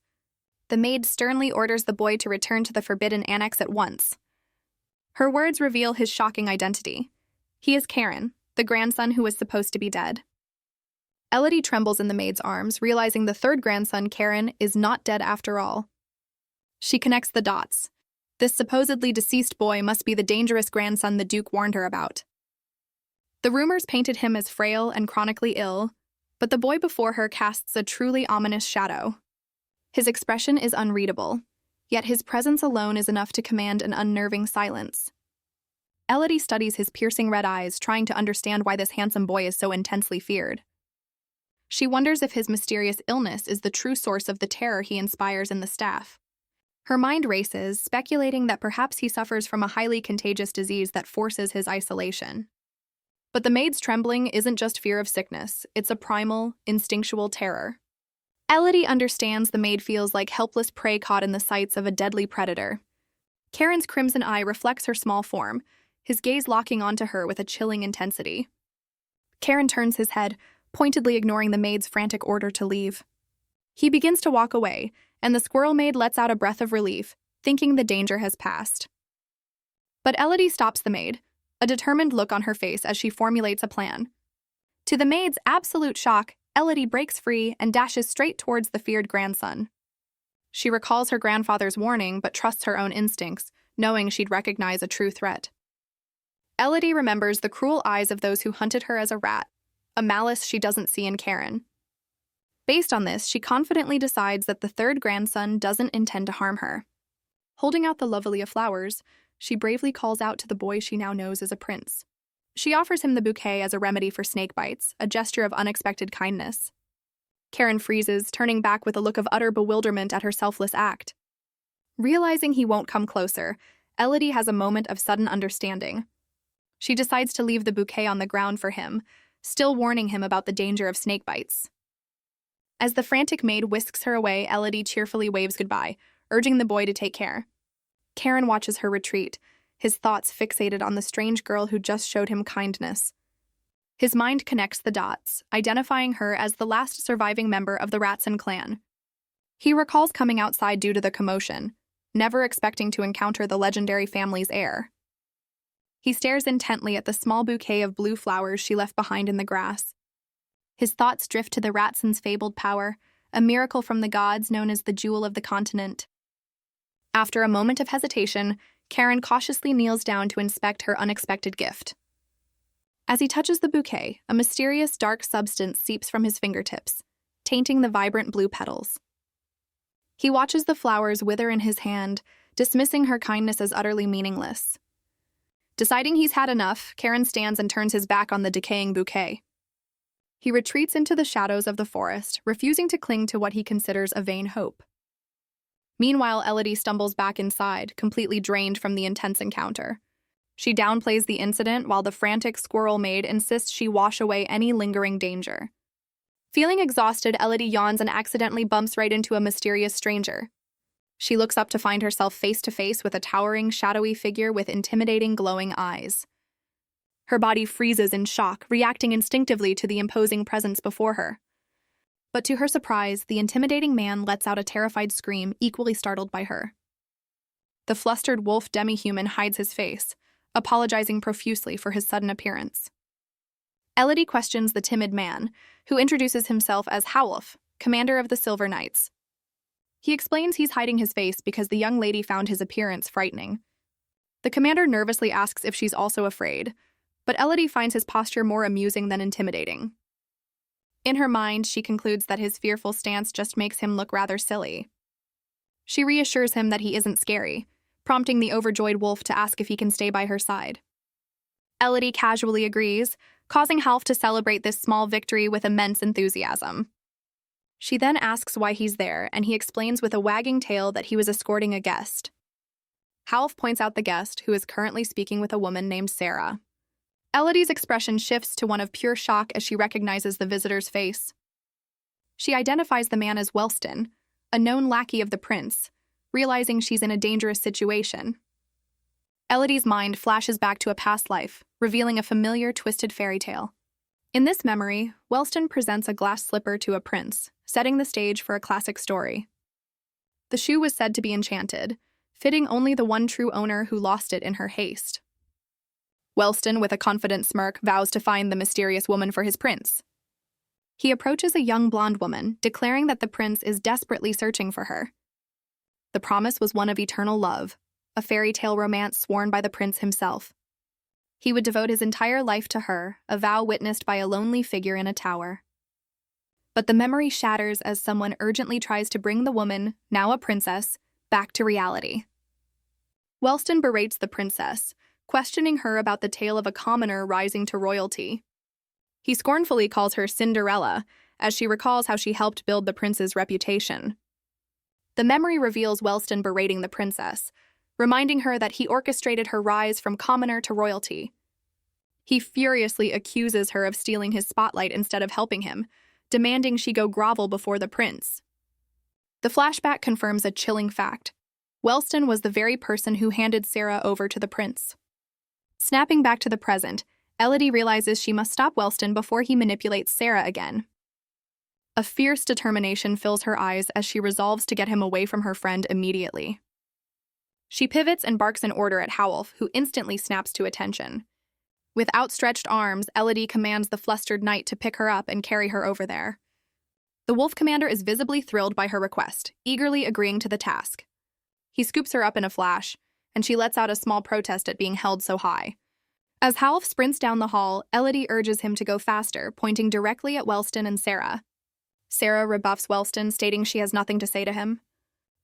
The maid sternly orders the boy to return to the forbidden annex at once. Her words reveal his shocking identity. He is Karen, the grandson who was supposed to be dead. Elodie trembles in the maid's arms, realizing the 3rd grandson, Karen, is not dead after all. She connects the dots. This supposedly deceased boy must be the dangerous grandson the Duke warned her about. The rumors painted him as frail and chronically ill, but the boy before her casts a truly ominous shadow. His expression is unreadable, yet his presence alone is enough to command an unnerving silence. Elodie studies his piercing red eyes, trying to understand why this handsome boy is so intensely feared. She wonders if his mysterious illness is the true source of the terror he inspires in the staff. Her mind races, speculating that perhaps he suffers from a highly contagious disease that forces his isolation. But the maid's trembling isn't just fear of sickness, it's a primal, instinctual terror. Elodie understands the maid feels like helpless prey caught in the sights of a deadly predator. Karen's crimson eye reflects her small form, his gaze locking onto her with a chilling intensity. Karen turns his head, pointedly ignoring the maid's frantic order to leave. He begins to walk away, and the squirrel maid lets out a breath of relief, thinking the danger has passed. But Elodie stops the maid, a determined look on her face as she formulates a plan. To the maid's absolute shock, Elodie breaks free and dashes straight towards the feared grandson. She recalls her grandfather's warning but trusts her own instincts, knowing she'd recognize a true threat. Elodie remembers the cruel eyes of those who hunted her as a rat, a malice she doesn't see in Karen. Based on this, she confidently decides that the third grandson doesn't intend to harm her. Holding out the lovely of flowers, she bravely calls out to the boy she now knows as a prince. She offers him the bouquet as a remedy for snake bites, a gesture of unexpected kindness. Karen freezes, turning back with a look of utter bewilderment at her selfless act. Realizing he won't come closer, Elodie has a moment of sudden understanding. She decides to leave the bouquet on the ground for him, still warning him about the danger of snake bites. As the frantic maid whisks her away, Elodie cheerfully waves goodbye, urging the boy to take care. Karen watches her retreat, his thoughts fixated on the strange girl who just showed him kindness. His mind connects the dots, identifying her as the last surviving member of the Ratson clan. He recalls coming outside due to the commotion, never expecting to encounter the legendary family's heir. He stares intently at the small bouquet of blue flowers she left behind in the grass. His thoughts drift to the Ratson's fabled power, a miracle from the gods known as the jewel of the continent. After a moment of hesitation, Karen cautiously kneels down to inspect her unexpected gift. As he touches the bouquet, a mysterious dark substance seeps from his fingertips, tainting the vibrant blue petals. He watches the flowers wither in his hand, dismissing her kindness as utterly meaningless. Deciding he's had enough, Karen stands and turns his back on the decaying bouquet. He retreats into the shadows of the forest, refusing to cling to what he considers a vain hope. Meanwhile, Elodie stumbles back inside, completely drained from the intense encounter. She downplays the incident while the frantic squirrel maid insists she wash away any lingering danger. Feeling exhausted, Elodie yawns and accidentally bumps right into a mysterious stranger. She looks up to find herself face to face with a towering, shadowy figure with intimidating, glowing eyes. Her body freezes in shock, reacting instinctively to the imposing presence before her. But to her surprise, the intimidating man lets out a terrified scream, equally startled by her. The flustered wolf demi-human hides his face, apologizing profusely for his sudden appearance. Elodie questions the timid man, who introduces himself as Howlf, commander of the Silver Knights. He explains he's hiding his face because the young lady found his appearance frightening. The commander nervously asks if she's also afraid, but Elodie finds his posture more amusing than intimidating. In her mind, she concludes that his fearful stance just makes him look rather silly. She reassures him that he isn't scary, prompting the overjoyed wolf to ask if he can stay by her side. Elodie casually agrees, causing Half to celebrate this small victory with immense enthusiasm. She then asks why he's there, and he explains with a wagging tail that he was escorting a guest. Half points out the guest, who is currently speaking with a woman named Sarah. Elodie's expression shifts to one of pure shock as she recognizes the visitor's face. She identifies the man as Wellston, a known lackey of the prince, realizing she's in a dangerous situation. Elodie's mind flashes back to a past life, revealing a familiar, twisted fairy tale. In this memory, Wellston presents a glass slipper to a prince, setting the stage for a classic story. The shoe was said to be enchanted, fitting only the one true owner who lost it in her haste. Wellston, with a confident smirk, vows to find the mysterious woman for his prince. He approaches a young blonde woman, declaring that the prince is desperately searching for her. The promise was one of eternal love, a fairy tale romance sworn by the prince himself. He would devote his entire life to her, a vow witnessed by a lonely figure in a tower. But the memory shatters as someone urgently tries to bring the woman, now a princess, back to reality. Wellston berates the princess, questioning her about the tale of a commoner rising to royalty. He scornfully calls her Cinderella, as she recalls how she helped build the prince's reputation. The memory reveals Wellston berating the princess, reminding her that he orchestrated her rise from commoner to royalty. He furiously accuses her of stealing his spotlight instead of helping him, demanding she go grovel before the prince. The flashback confirms a chilling fact. Wellston was the very person who handed Sarah over to the prince. Snapping back to the present, Elodie realizes she must stop Wellston before he manipulates Sarah again. A fierce determination fills her eyes as she resolves to get him away from her friend immediately. She pivots and barks an order at Howolf, who instantly snaps to attention. With outstretched arms, Elodie commands the flustered knight to pick her up and carry her over there. The wolf commander is visibly thrilled by her request, eagerly agreeing to the task. He scoops her up in a flash, and she lets out a small protest at being held so high. As Howolf sprints down the hall, Elodie urges him to go faster, pointing directly at Wellston and Sarah. Sarah rebuffs Wellston, stating she has nothing to say to him.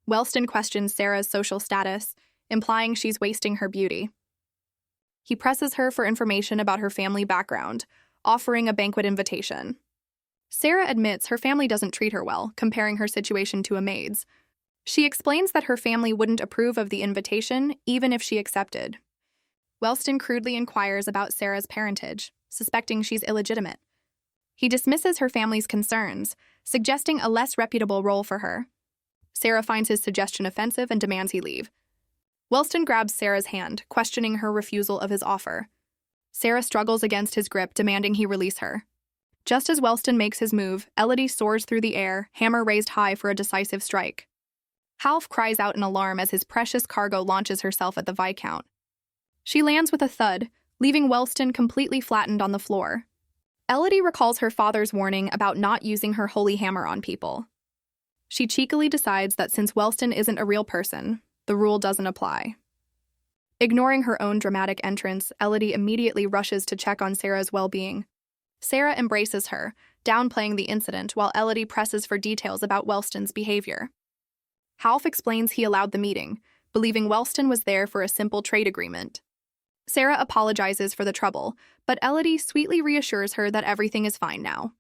Wellston questions Sarah's social status, implying she's wasting her beauty. He presses her for information about her family background, offering a banquet invitation. Sarah admits her family doesn't treat her well, comparing her situation to a maid's. She explains that her family wouldn't approve of the invitation, even if she accepted. Wellston crudely inquires about Sarah's parentage, suspecting she's illegitimate. He dismisses her family's concerns, suggesting a less reputable role for her. Sarah finds his suggestion offensive and demands he leave. Wellston grabs Sarah's hand, questioning her refusal of his offer. Sarah struggles against his grip, demanding he release her. Just as Wellston makes his move, Elodie soars through the air, hammer raised high for a decisive strike. Howolf cries out in alarm as his precious cargo launches herself at the Viscount. She lands with a thud, leaving Wellston completely flattened on the floor. Elodie recalls her father's warning about not using her holy hammer on people. She cheekily decides that since Wellston isn't a real person, the rule doesn't apply. Ignoring her own dramatic entrance, Elodie immediately rushes to check on Sarah's well-being. Sarah embraces her, downplaying the incident while Elodie presses for details about Wellston's behavior. Howolf explains he allowed the meeting, believing Wellston was there for a simple trade agreement. Sarah apologizes for the trouble, but Elodie sweetly reassures her that everything is fine now.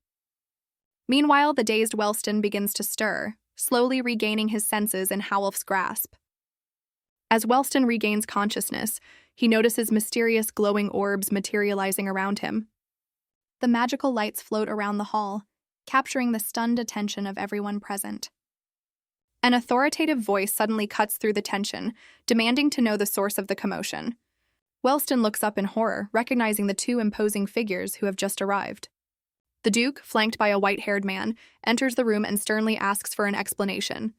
Meanwhile, the dazed Wellston begins to stir, slowly regaining his senses in Howolf's grasp. As Wellston regains consciousness, he notices mysterious glowing orbs materializing around him. The magical lights float around the hall, capturing the stunned attention of everyone present. An authoritative voice suddenly cuts through the tension, demanding to know the source of the commotion. Wellston looks up in horror, recognizing the two imposing figures who have just arrived. The Duke, flanked by a white-haired man, enters the room and sternly asks for an explanation.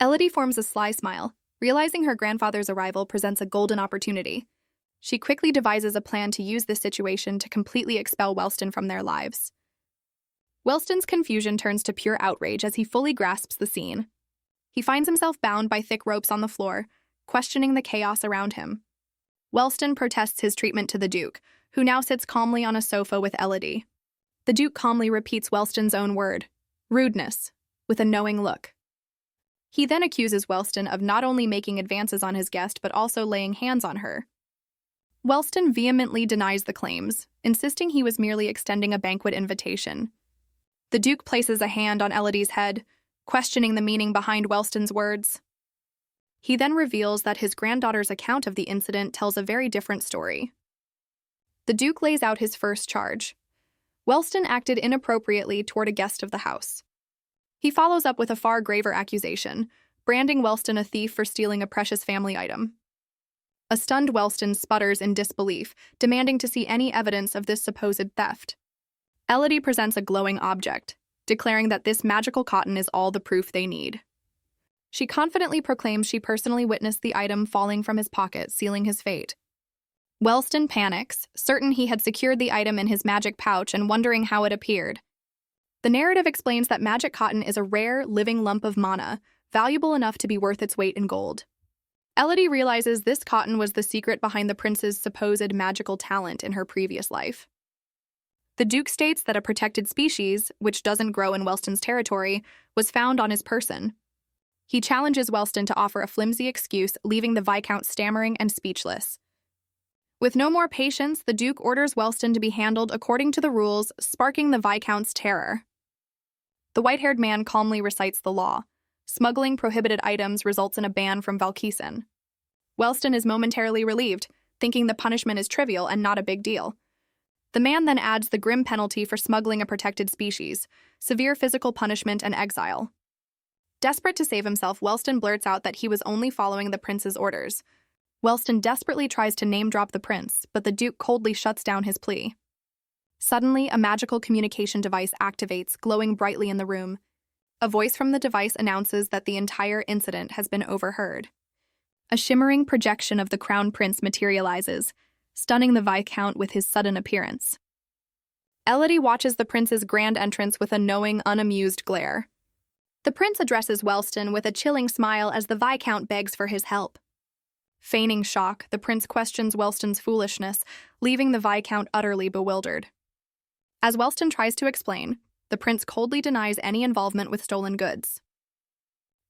Elodie forms a sly smile, realizing her grandfather's arrival presents a golden opportunity. She quickly devises a plan to use this situation to completely expel Wellston from their lives. Wellston's confusion turns to pure outrage as he fully grasps the scene. He finds himself bound by thick ropes on the floor, questioning the chaos around him. Wellston protests his treatment to the Duke, who now sits calmly on a sofa with Elodie. The Duke calmly repeats Wellston's own word, rudeness, with a knowing look. He then accuses Wellston of not only making advances on his guest but also laying hands on her. Wellston vehemently denies the claims, insisting he was merely extending a banquet invitation. The Duke places a hand on Elodie's head, questioning the meaning behind Wellston's words. He then reveals that his granddaughter's account of the incident tells a very different story. The Duke lays out his first charge. Wellston acted inappropriately toward a guest of the house. He follows up with a far graver accusation, branding Wellston a thief for stealing a precious family item. A stunned Wellston sputters in disbelief, demanding to see any evidence of this supposed theft. Elodie presents a glowing object, declaring that this magical cotton is all the proof they need. She confidently proclaims she personally witnessed the item falling from his pocket, sealing his fate. Wellston panics, certain he had secured the item in his magic pouch and wondering how it appeared. The narrative explains that magic cotton is a rare, living lump of mana, valuable enough to be worth its weight in gold. Elodie realizes this cotton was the secret behind the prince's supposed magical talent in her previous life. The Duke states that a protected species, which doesn't grow in Wellston's territory, was found on his person. He challenges Wellston to offer a flimsy excuse, leaving the Viscount stammering and speechless. With no more patience, the Duke orders Wellston to be handled according to the rules, sparking the Viscount's terror. The white-haired man calmly recites the law. Smuggling prohibited items results in a ban from Valkisen. Wellston is momentarily relieved, thinking the punishment is trivial and not a big deal. The man then adds the grim penalty for smuggling a protected species, severe physical punishment and exile. Desperate to save himself, Wellston blurts out that he was only following the prince's orders. Wellston desperately tries to name-drop the prince, but the Duke coldly shuts down his plea. Suddenly, a magical communication device activates, glowing brightly in the room. A voice from the device announces that the entire incident has been overheard. A shimmering projection of the crown prince materializes, stunning the Viscount with his sudden appearance. Elodie watches the prince's grand entrance with a knowing, unamused glare. The prince addresses Wellston with a chilling smile as the Viscount begs for his help. Feigning shock, the prince questions Wellston's foolishness, leaving the Viscount utterly bewildered. As Wellston tries to explain, the prince coldly denies any involvement with stolen goods.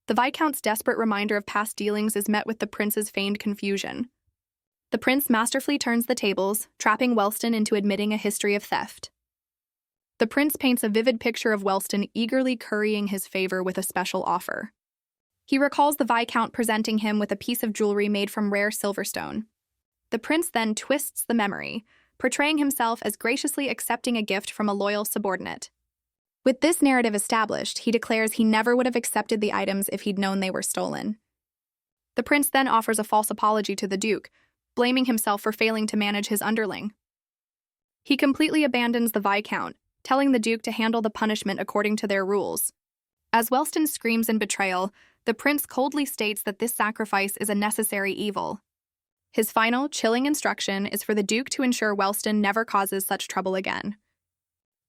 The Viscount's desperate reminder of past dealings is met with the prince's feigned confusion. The prince masterfully turns the tables, trapping Wellston into admitting a history of theft. The prince paints a vivid picture of Wellston eagerly currying his favor with a special offer. He recalls the Viscount presenting him with a piece of jewelry made from rare silverstone. The prince then twists the memory, portraying himself as graciously accepting a gift from a loyal subordinate. With this narrative established, he declares he never would have accepted the items if he'd known they were stolen. The prince then offers a false apology to the Duke, blaming himself for failing to manage his underling. He completely abandons the Viscount, telling the Duke to handle the punishment according to their rules. As Wellston screams in betrayal, the prince coldly states that this sacrifice is a necessary evil. His final, chilling instruction is for the Duke to ensure Wellston never causes such trouble again.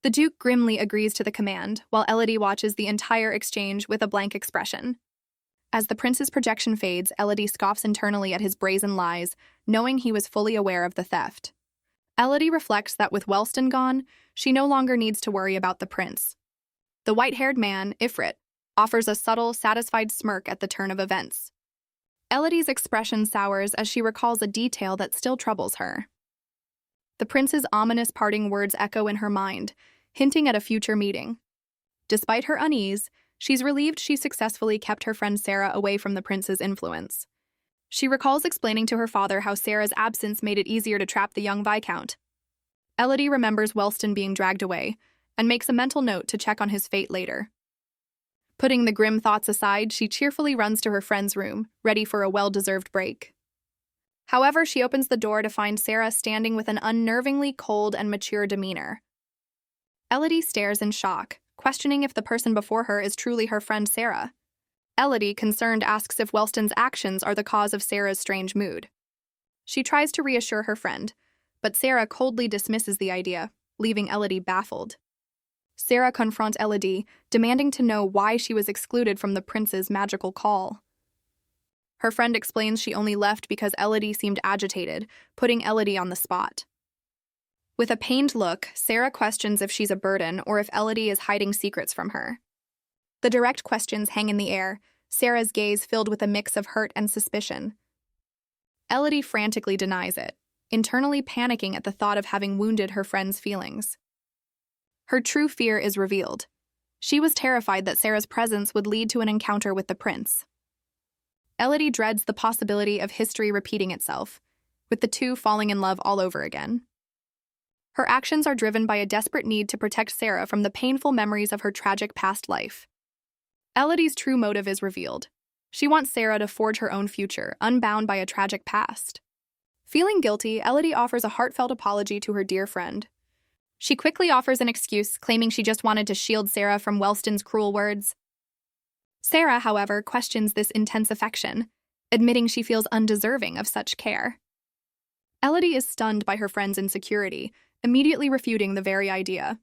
The Duke grimly agrees to the command, while Elodie watches the entire exchange with a blank expression. As the prince's projection fades, Elodie scoffs internally at his brazen lies, knowing he was fully aware of the theft. Elodie reflects that with Wellston gone, she no longer needs to worry about the prince. The white-haired man, Ifrit, offers a subtle, satisfied smirk at the turn of events. Elodie's expression sours as she recalls a detail that still troubles her. The prince's ominous parting words echo in her mind, hinting at a future meeting. Despite her unease, she's relieved she successfully kept her friend Sarah away from the prince's influence. She recalls explaining to her father how Sarah's absence made it easier to trap the young Viscount. Elodie remembers Wellston being dragged away, and makes a mental note to check on his fate later. Putting the grim thoughts aside, she cheerfully runs to her friend's room, ready for a well-deserved break. However, she opens the door to find Sarah standing with an unnervingly cold and mature demeanor. Elodie stares in shock, questioning if the person before her is truly her friend Sarah. Elodie, concerned, asks if Wellston's actions are the cause of Sarah's strange mood. She tries to reassure her friend, but Sarah coldly dismisses the idea, leaving Elodie baffled. Sarah confronts Elodie, demanding to know why she was excluded from the prince's magical call. Her friend explains she only left because Elodie seemed agitated, putting Elodie on the spot. With a pained look, Sarah questions if she's a burden or if Elodie is hiding secrets from her. The direct questions hang in the air, Sarah's gaze filled with a mix of hurt and suspicion. Elodie frantically denies it, internally panicking at the thought of having wounded her friend's feelings. Her true fear is revealed. She was terrified that Sarah's presence would lead to an encounter with the prince. Elodie dreads the possibility of history repeating itself, with the two falling in love all over again. Her actions are driven by a desperate need to protect Sarah from the painful memories of her tragic past life. Elodie's true motive is revealed. She wants Sarah to forge her own future, unbound by a tragic past. Feeling guilty, Elodie offers a heartfelt apology to her dear friend. She quickly offers an excuse, claiming she just wanted to shield Sarah from Wellston's cruel words. Sarah, however, questions this intense affection, admitting she feels undeserving of such care. Elodie is stunned by her friend's insecurity, immediately refuting the very idea.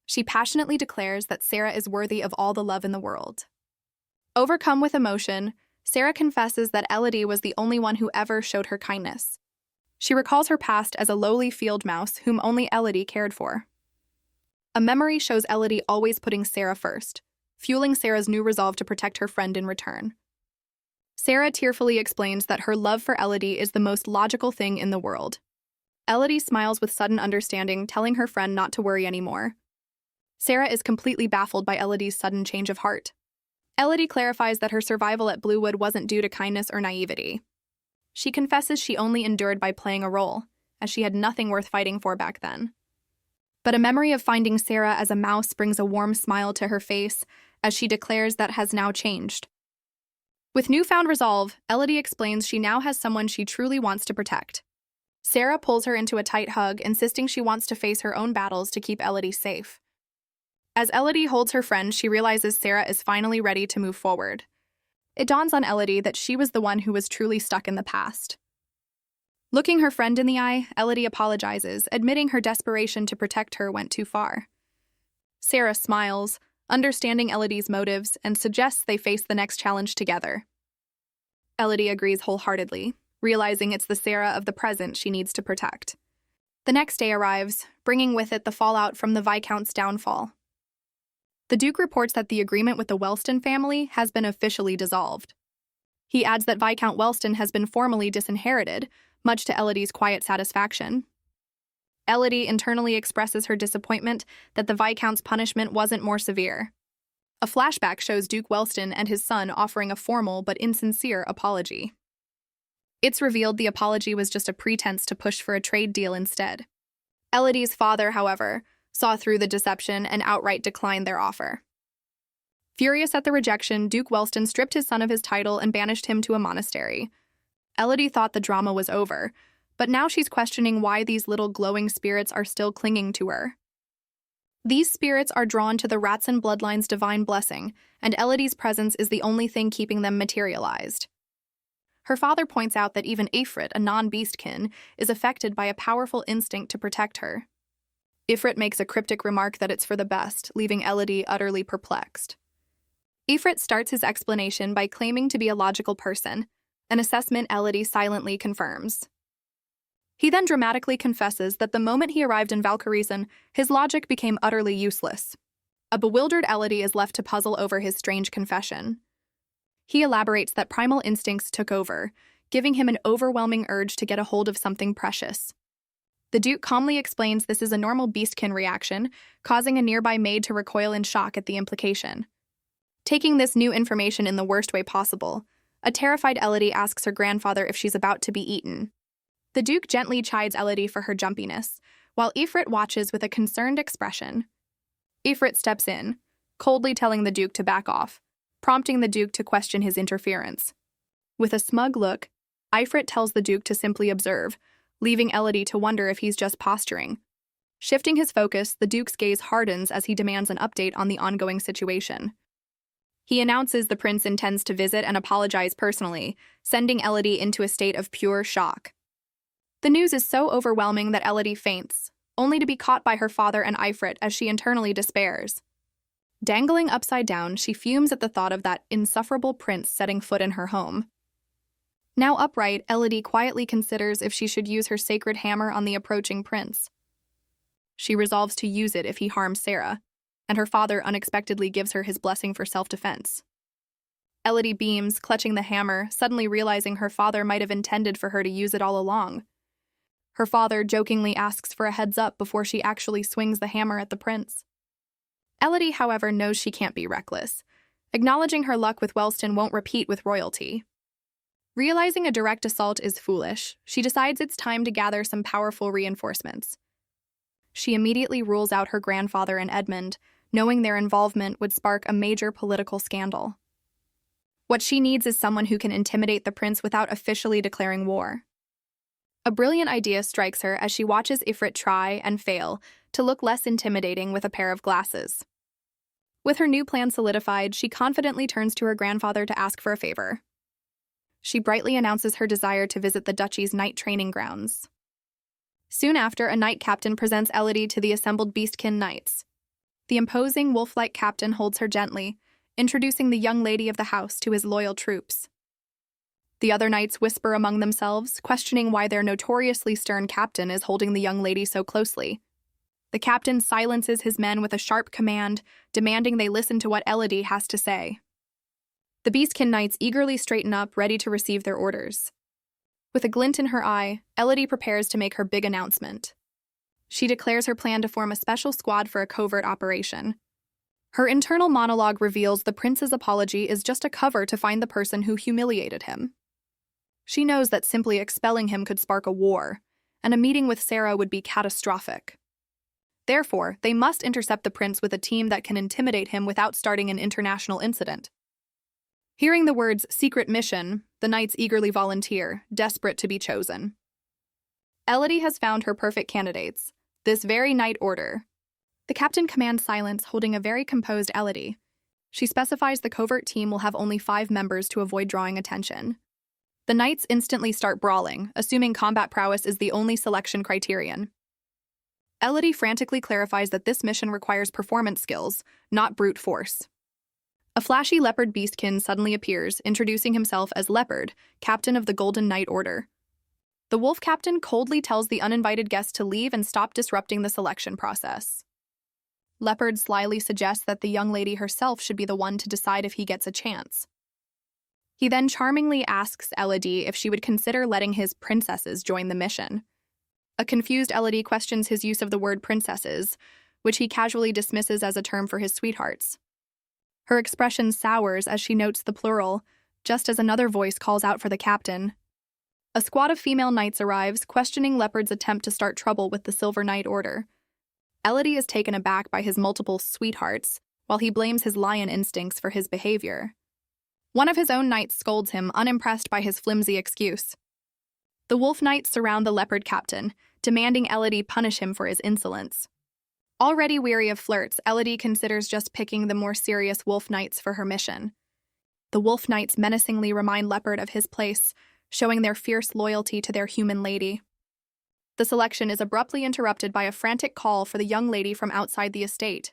She passionately declares that Sarah is worthy of all the love in the world. Overcome with emotion, Sarah confesses that Elodie was the only one who ever showed her kindness. She recalls her past as a lowly field mouse whom only Elodie cared for. A memory shows Elodie always putting Sarah first, fueling Sarah's new resolve to protect her friend in return. Sarah tearfully explains that her love for Elodie is the most logical thing in the world. Elodie smiles with sudden understanding, telling her friend not to worry anymore. Sarah is completely baffled by Elodie's sudden change of heart. Elodie clarifies that her survival at Bluewood wasn't due to kindness or naivety. She confesses she only endured by playing a role, as she had nothing worth fighting for back then. But a memory of finding Sarah as a mouse brings a warm smile to her face as she declares that has now changed. With newfound resolve, Elodie explains she now has someone she truly wants to protect. Sarah pulls her into a tight hug, insisting she wants to face her own battles to keep Elodie safe. As Elodie holds her friend, she realizes Sarah is finally ready to move forward. It dawns on Elodie that she was the one who was truly stuck in the past. Looking her friend in the eye, Elodie apologizes, admitting her desperation to protect her went too far. Sarah smiles, understanding Elodie's motives, and suggests they face the next challenge together. Elodie agrees wholeheartedly, realizing it's the Sarah of the present she needs to protect. The next day arrives, bringing with it the fallout from the Viscount's downfall. The Duke reports that the agreement with the Wellston family has been officially dissolved. He adds that Viscount Wellston has been formally disinherited, much to Elodie's quiet satisfaction. Elodie internally expresses her disappointment that the Viscount's punishment wasn't more severe. A flashback shows Duke Wellston and his son offering a formal but insincere apology. It's revealed the apology was just a pretense to push for a trade deal instead. Elodie's father, however, saw through the deception and outright declined their offer. Furious at the rejection, Duke Wellston stripped his son of his title and banished him to a monastery. Elodie thought the drama was over, but now she's questioning why these little glowing spirits are still clinging to her. These spirits are drawn to the Ratson bloodline's divine blessing, and Elodie's presence is the only thing keeping them materialized. Her father points out that even Ifrit, a non-beastkin, is affected by a powerful instinct to protect her. Ifrit makes a cryptic remark that it's for the best, leaving Elodie utterly perplexed. Ifrit starts his explanation by claiming to be a logical person, an assessment Elodie silently confirms. He then dramatically confesses that the moment he arrived in Valkisen, his logic became utterly useless. A bewildered Elodie is left to puzzle over his strange confession. He elaborates that primal instincts took over, giving him an overwhelming urge to get a hold of something precious. The Duke calmly explains this is a normal beastkin reaction, causing a nearby maid to recoil in shock at the implication. Taking this new information in the worst way possible, a terrified Elodie asks her grandfather if she's about to be eaten. The Duke gently chides Elodie for her jumpiness, while Ifrit watches with a concerned expression. Ifrit steps in, coldly telling the Duke to back off, prompting the Duke to question his interference. With a smug look, Ifrit tells the Duke to simply observe, leaving Elodie to wonder if he's just posturing. Shifting his focus, the Duke's gaze hardens as he demands an update on the ongoing situation. He announces the prince intends to visit and apologize personally, sending Elodie into a state of pure shock. The news is so overwhelming that Elodie faints, only to be caught by her father and Ifrit as she internally despairs. Dangling upside down, she fumes at the thought of that insufferable prince setting foot in her home. Now upright, Elodie quietly considers if she should use her sacred hammer on the approaching prince. She resolves to use it if he harms Sarah, and her father unexpectedly gives her his blessing for self-defense. Elodie beams, clutching the hammer, suddenly realizing her father might have intended for her to use it all along. Her father jokingly asks for a heads-up before she actually swings the hammer at the prince. Elodie, however, knows she can't be reckless, acknowledging her luck with Wellston won't repeat with royalty. Realizing a direct assault is foolish, she decides it's time to gather some powerful reinforcements. She immediately rules out her grandfather and Edmund, knowing their involvement would spark a major political scandal. What she needs is someone who can intimidate the prince without officially declaring war. A brilliant idea strikes her as she watches Ifrit try and fail to look less intimidating with a pair of glasses. With her new plan solidified, she confidently turns to her grandfather to ask for a favor. She brightly announces her desire to visit the duchy's night training grounds. Soon after, a knight captain presents Elodie to the assembled beastkin knights. The imposing wolf-like captain holds her gently, introducing the young lady of the house to his loyal troops. The other knights whisper among themselves, questioning why their notoriously stern captain is holding the young lady so closely. The captain silences his men with a sharp command, demanding they listen to what Elodie has to say. The beastkin knights eagerly straighten up, ready to receive their orders. With a glint in her eye, Elodie prepares to make her big announcement. She declares her plan to form a special squad for a covert operation. Her internal monologue reveals the prince's apology is just a cover to find the person who humiliated him. She knows that simply expelling him could spark a war, and a meeting with Sarah would be catastrophic. Therefore, they must intercept the prince with a team that can intimidate him without starting an international incident. Hearing the words "secret mission," the knights eagerly volunteer, desperate to be chosen. Elodie has found her perfect candidates, this very night order. The captain commands silence, holding a very composed Elodie. She specifies the covert team will have only 5 members to avoid drawing attention. The knights instantly start brawling, assuming combat prowess is the only selection criterion. Elodie frantically clarifies that this mission requires performance skills, not brute force. A flashy leopard beastkin suddenly appears, introducing himself as Leopard, captain of the Golden Knight Order. The wolf captain coldly tells the uninvited guest to leave and stop disrupting the selection process. Leopard slyly suggests that the young lady herself should be the one to decide if he gets a chance. He then charmingly asks Elodie if she would consider letting his princesses join the mission. A confused Elodie questions his use of the word princesses, which he casually dismisses as a term for his sweethearts. Her expression sours as she notes the plural, just as another voice calls out for the captain. A squad of female knights arrives, questioning Leopard's attempt to start trouble with the Silver Knight Order. Elodie is taken aback by his multiple sweethearts, while he blames his lion instincts for his behavior. One of his own knights scolds him, unimpressed by his flimsy excuse. The wolf knights surround the leopard captain, demanding Elodie punish him for his insolence. Already weary of flirts, Elodie considers just picking the more serious wolf knights for her mission. The wolf knights menacingly remind Leopard of his place, showing their fierce loyalty to their human lady. The selection is abruptly interrupted by a frantic call for the young lady from outside the estate.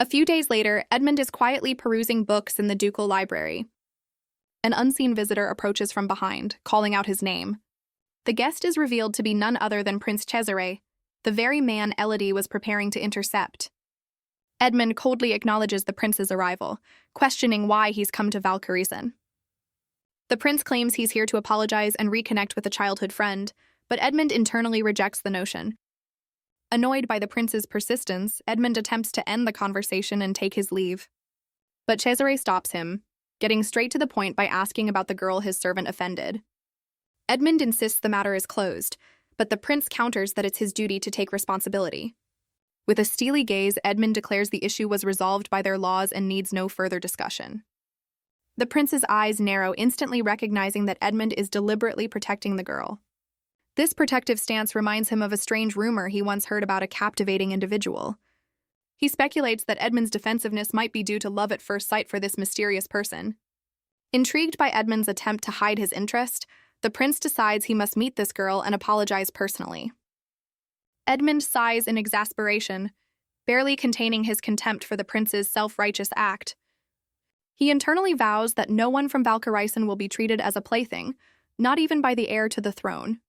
A few days later, Edmund is quietly perusing books in the ducal library. An unseen visitor approaches from behind, calling out his name. The guest is revealed to be none other than Prince Cesare, the very man Elodie was preparing to intercept. Edmund coldly acknowledges the prince's arrival, questioning why he's come to Valkisen. The prince claims he's here to apologize and reconnect with a childhood friend, but Edmund internally rejects the notion. Annoyed by the prince's persistence, Edmund attempts to end the conversation and take his leave. But Cesare stops him, getting straight to the point by asking about the girl his servant offended. Edmund insists the matter is closed, but the prince counters that it's his duty to take responsibility. With a steely gaze, Edmund declares the issue was resolved by their laws and needs no further discussion. The prince's eyes narrow, instantly recognizing that Edmund is deliberately protecting the girl. This protective stance reminds him of a strange rumor he once heard about a captivating individual. He speculates that Edmund's defensiveness might be due to love at first sight for this mysterious person. Intrigued by Edmund's attempt to hide his interest, the prince decides he must meet this girl and apologize personally. Edmund sighs in exasperation, barely containing his contempt for the prince's self-righteous act. He internally vows that no one from Valkisen will be treated as a plaything, not even by the heir to the throne.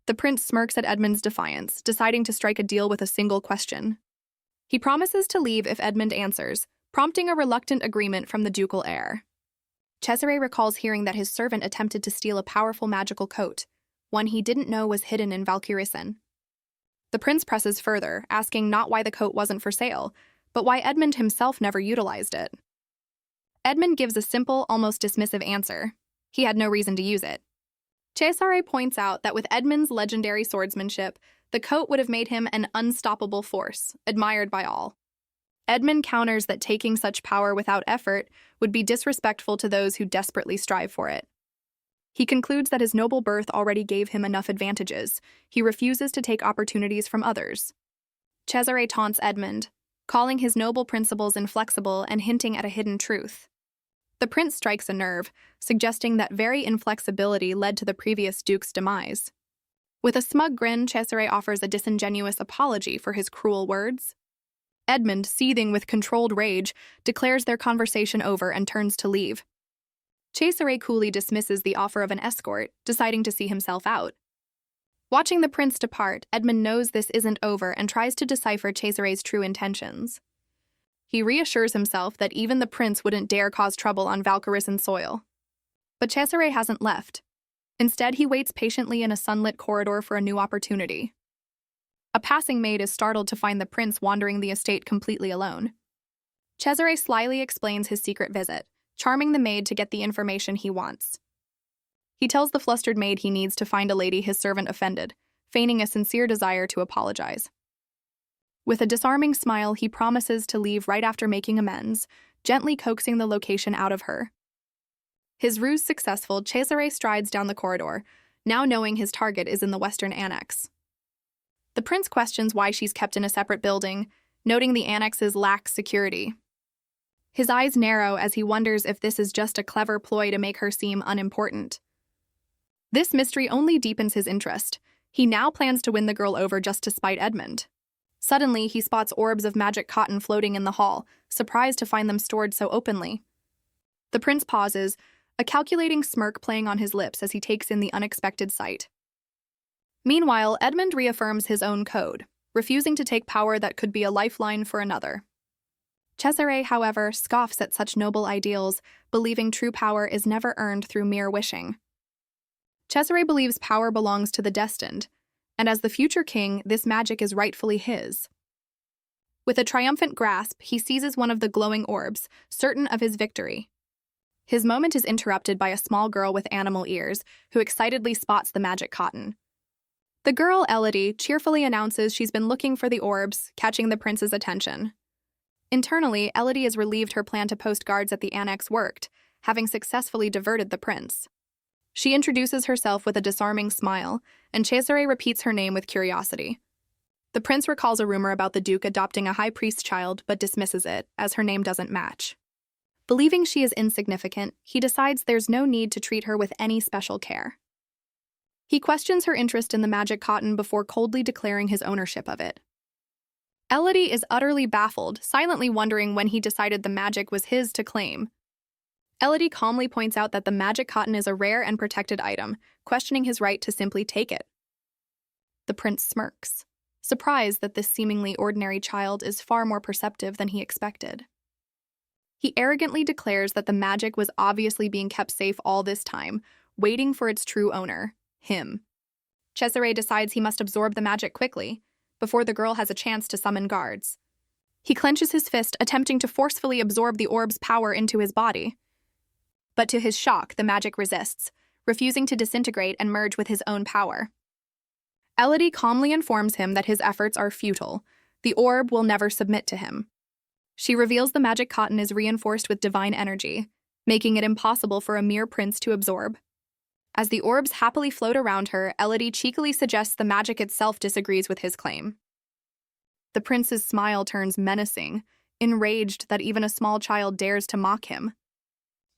The prince smirks at Edmund's defiance, deciding to strike a deal with a single question. He promises to leave if Edmund answers, prompting a reluctant agreement from the ducal heir. Cesare recalls hearing that his servant attempted to steal a powerful magical coat, one he didn't know was hidden in Valkisen. The prince presses further, asking not why the coat wasn't for sale, but why Edmund himself never utilized it. Edmund gives a simple, almost dismissive answer. He had no reason to use it. Cesare points out that with Edmund's legendary swordsmanship, the coat would have made him an unstoppable force, admired by all. Edmund counters that taking such power without effort would be disrespectful to those who desperately strive for it. He concludes that his noble birth already gave him enough advantages. He refuses to take opportunities from others. Cesare taunts Edmund, calling his noble principles inflexible and hinting at a hidden truth. The prince strikes a nerve, suggesting that very inflexibility led to the previous duke's demise. With a smug grin, Cesare offers a disingenuous apology for his cruel words. Edmund, seething with controlled rage, declares their conversation over and turns to leave. Cesare coolly dismisses the offer of an escort, deciding to see himself out. Watching the prince depart, Edmund knows this isn't over and tries to decipher Cesare's true intentions. He reassures himself that even the prince wouldn't dare cause trouble on Valkisen soil. But Cesare hasn't left. Instead, he waits patiently in a sunlit corridor for a new opportunity. A passing maid is startled to find the prince wandering the estate completely alone. Cesare slyly explains his secret visit, charming the maid to get the information he wants. He tells the flustered maid he needs to find a lady his servant offended, feigning a sincere desire to apologize. With a disarming smile, he promises to leave right after making amends, gently coaxing the location out of her. His ruse successful, Cesare strides down the corridor, now knowing his target is in the western annex. The prince questions why she's kept in a separate building, noting the annex's lax security. His eyes narrow as he wonders if this is just a clever ploy to make her seem unimportant. This mystery only deepens his interest. He now plans to win the girl over just to spite Edmund. Suddenly, he spots orbs of magic cotton floating in the hall, surprised to find them stored so openly. The prince pauses, a calculating smirk playing on his lips as he takes in the unexpected sight. Meanwhile, Edmund reaffirms his own code, refusing to take power that could be a lifeline for another. Cesare, however, scoffs at such noble ideals, believing true power is never earned through mere wishing. Cesare believes power belongs to the destined, and as the future king, this magic is rightfully his. With a triumphant grasp, he seizes one of the glowing orbs, certain of his victory. His moment is interrupted by a small girl with animal ears, who excitedly spots the magic cotton. The girl, Elodie, cheerfully announces she's been looking for the orbs, catching the prince's attention. Internally, Elodie is relieved her plan to post guards at the annex worked, having successfully diverted the prince. She introduces herself with a disarming smile, and Cesare repeats her name with curiosity. The prince recalls a rumor about the duke adopting a high priest child, but dismisses it, as her name doesn't match. Believing she is insignificant, he decides there's no need to treat her with any special care. He questions her interest in the magic cotton before coldly declaring his ownership of it. Elodie is utterly baffled, silently wondering when he decided the magic was his to claim. Elodie calmly points out that the magic cotton is a rare and protected item, questioning his right to simply take it. The prince smirks, surprised that this seemingly ordinary child is far more perceptive than he expected. He arrogantly declares that the magic was obviously being kept safe all this time, waiting for its true owner, him. Cesare decides he must absorb the magic quickly, before the girl has a chance to summon guards. He clenches his fist, attempting to forcefully absorb the orb's power into his body. But to his shock, the magic resists, refusing to disintegrate and merge with his own power. Elodie calmly informs him that his efforts are futile. The orb will never submit to him. She reveals the magic cotton is reinforced with divine energy, making it impossible for a mere prince to absorb. As the orbs happily float around her, Elodie cheekily suggests the magic itself disagrees with his claim. The prince's smile turns menacing, enraged that even a small child dares to mock him.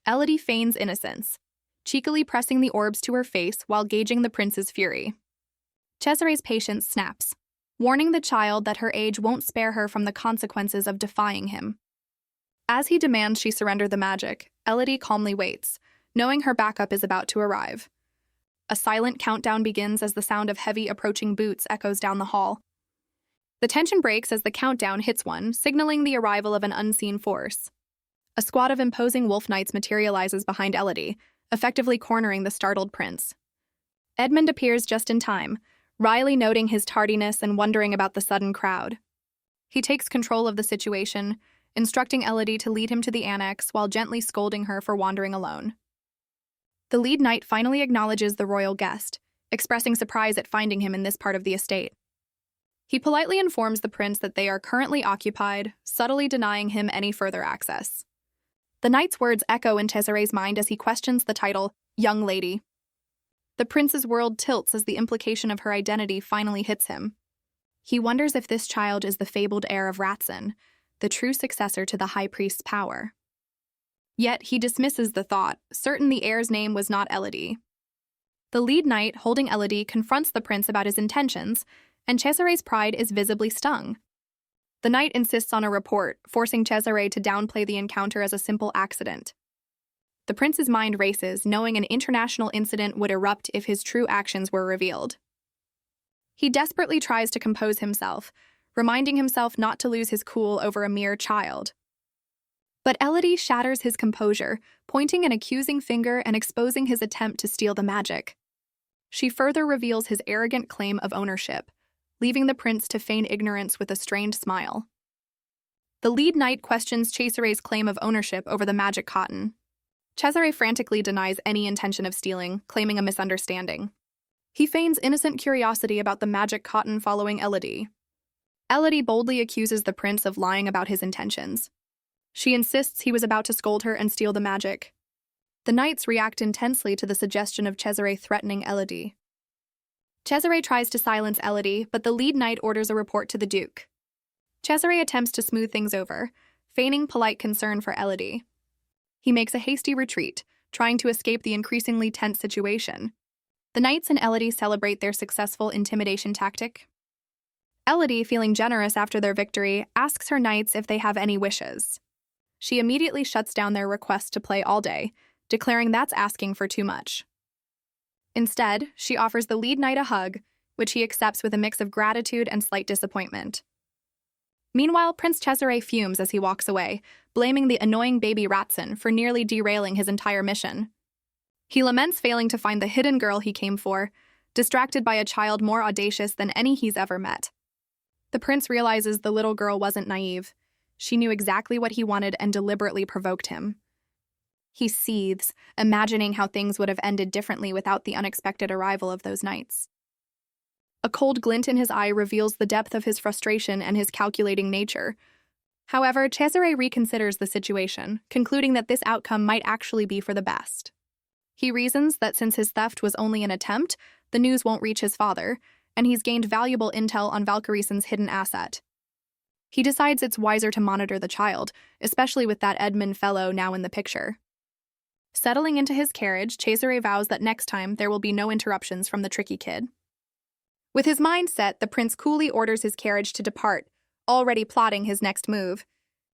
Elodie feigns innocence, cheekily pressing the orbs to her face while gauging the prince's fury. Cesare's patience snaps, warning the child that her age won't spare her from the consequences of defying him. As he demands she surrender the magic, Elodie calmly waits, knowing her backup is about to arrive. A silent countdown begins as the sound of heavy approaching boots echoes down the hall. The tension breaks as the countdown hits one, signaling the arrival of an unseen force. A squad of imposing wolf knights materializes behind Elodie, effectively cornering the startled prince. Edmund appears just in time, wryly noting his tardiness and wondering about the sudden crowd. He takes control of the situation, instructing Elodie to lead him to the annex while gently scolding her for wandering alone. The lead knight finally acknowledges the royal guest, expressing surprise at finding him in this part of the estate. He politely informs the prince that they are currently occupied, subtly denying him any further access. The knight's words echo in Cesare's mind as he questions the title, young lady. The prince's world tilts as the implication of her identity finally hits him. He wonders if this child is the fabled heir of Ratson, the true successor to the high priest's power. Yet he dismisses the thought, certain the heir's name was not Elodie. The lead knight, holding Elodie, confronts the prince about his intentions, and Cesare's pride is visibly stung. The knight insists on a report, forcing Cesare to downplay the encounter as a simple accident. The prince's mind races, knowing an international incident would erupt if his true actions were revealed. He desperately tries to compose himself, reminding himself not to lose his cool over a mere child. But Elodie shatters his composure, pointing an accusing finger and exposing his attempt to steal the magic. She further reveals his arrogant claim of ownership, leaving the prince to feign ignorance with a strained smile. The lead knight questions Cesare's claim of ownership over the magic cotton. Cesare frantically denies any intention of stealing, claiming a misunderstanding. He feigns innocent curiosity about the magic cotton following Elodie. Elodie boldly accuses the prince of lying about his intentions. She insists he was about to scold her and steal the magic. The knights react intensely to the suggestion of Cesare threatening Elodie. Cesare tries to silence Elodie, but the lead knight orders a report to the duke. Cesare attempts to smooth things over, feigning polite concern for Elodie. He makes a hasty retreat, trying to escape the increasingly tense situation. The knights and Elodie celebrate their successful intimidation tactic. Elodie, feeling generous after their victory, asks her knights if they have any wishes. She immediately shuts down their request to play all day, declaring that's asking for too much. Instead, she offers the lead knight a hug, which he accepts with a mix of gratitude and slight disappointment. Meanwhile, Prince Cesare fumes as he walks away, blaming the annoying baby Ratson for nearly derailing his entire mission. He laments failing to find the hidden girl he came for, distracted by a child more audacious than any he's ever met. The prince realizes the little girl wasn't naive. She knew exactly what he wanted and deliberately provoked him. He seethes, imagining how things would have ended differently without the unexpected arrival of those knights. A cold glint in his eye reveals the depth of his frustration and his calculating nature. However, Cesare reconsiders the situation, concluding that this outcome might actually be for the best. He reasons that since his theft was only an attempt, the news won't reach his father, and he's gained valuable intel on Valkisen's hidden asset. He decides it's wiser to monitor the child, especially with that Edmund fellow now in the picture. Settling into his carriage, Cesare vows that next time there will be no interruptions from the tricky kid. With his mind set, the prince coolly orders his carriage to depart, already plotting his next move.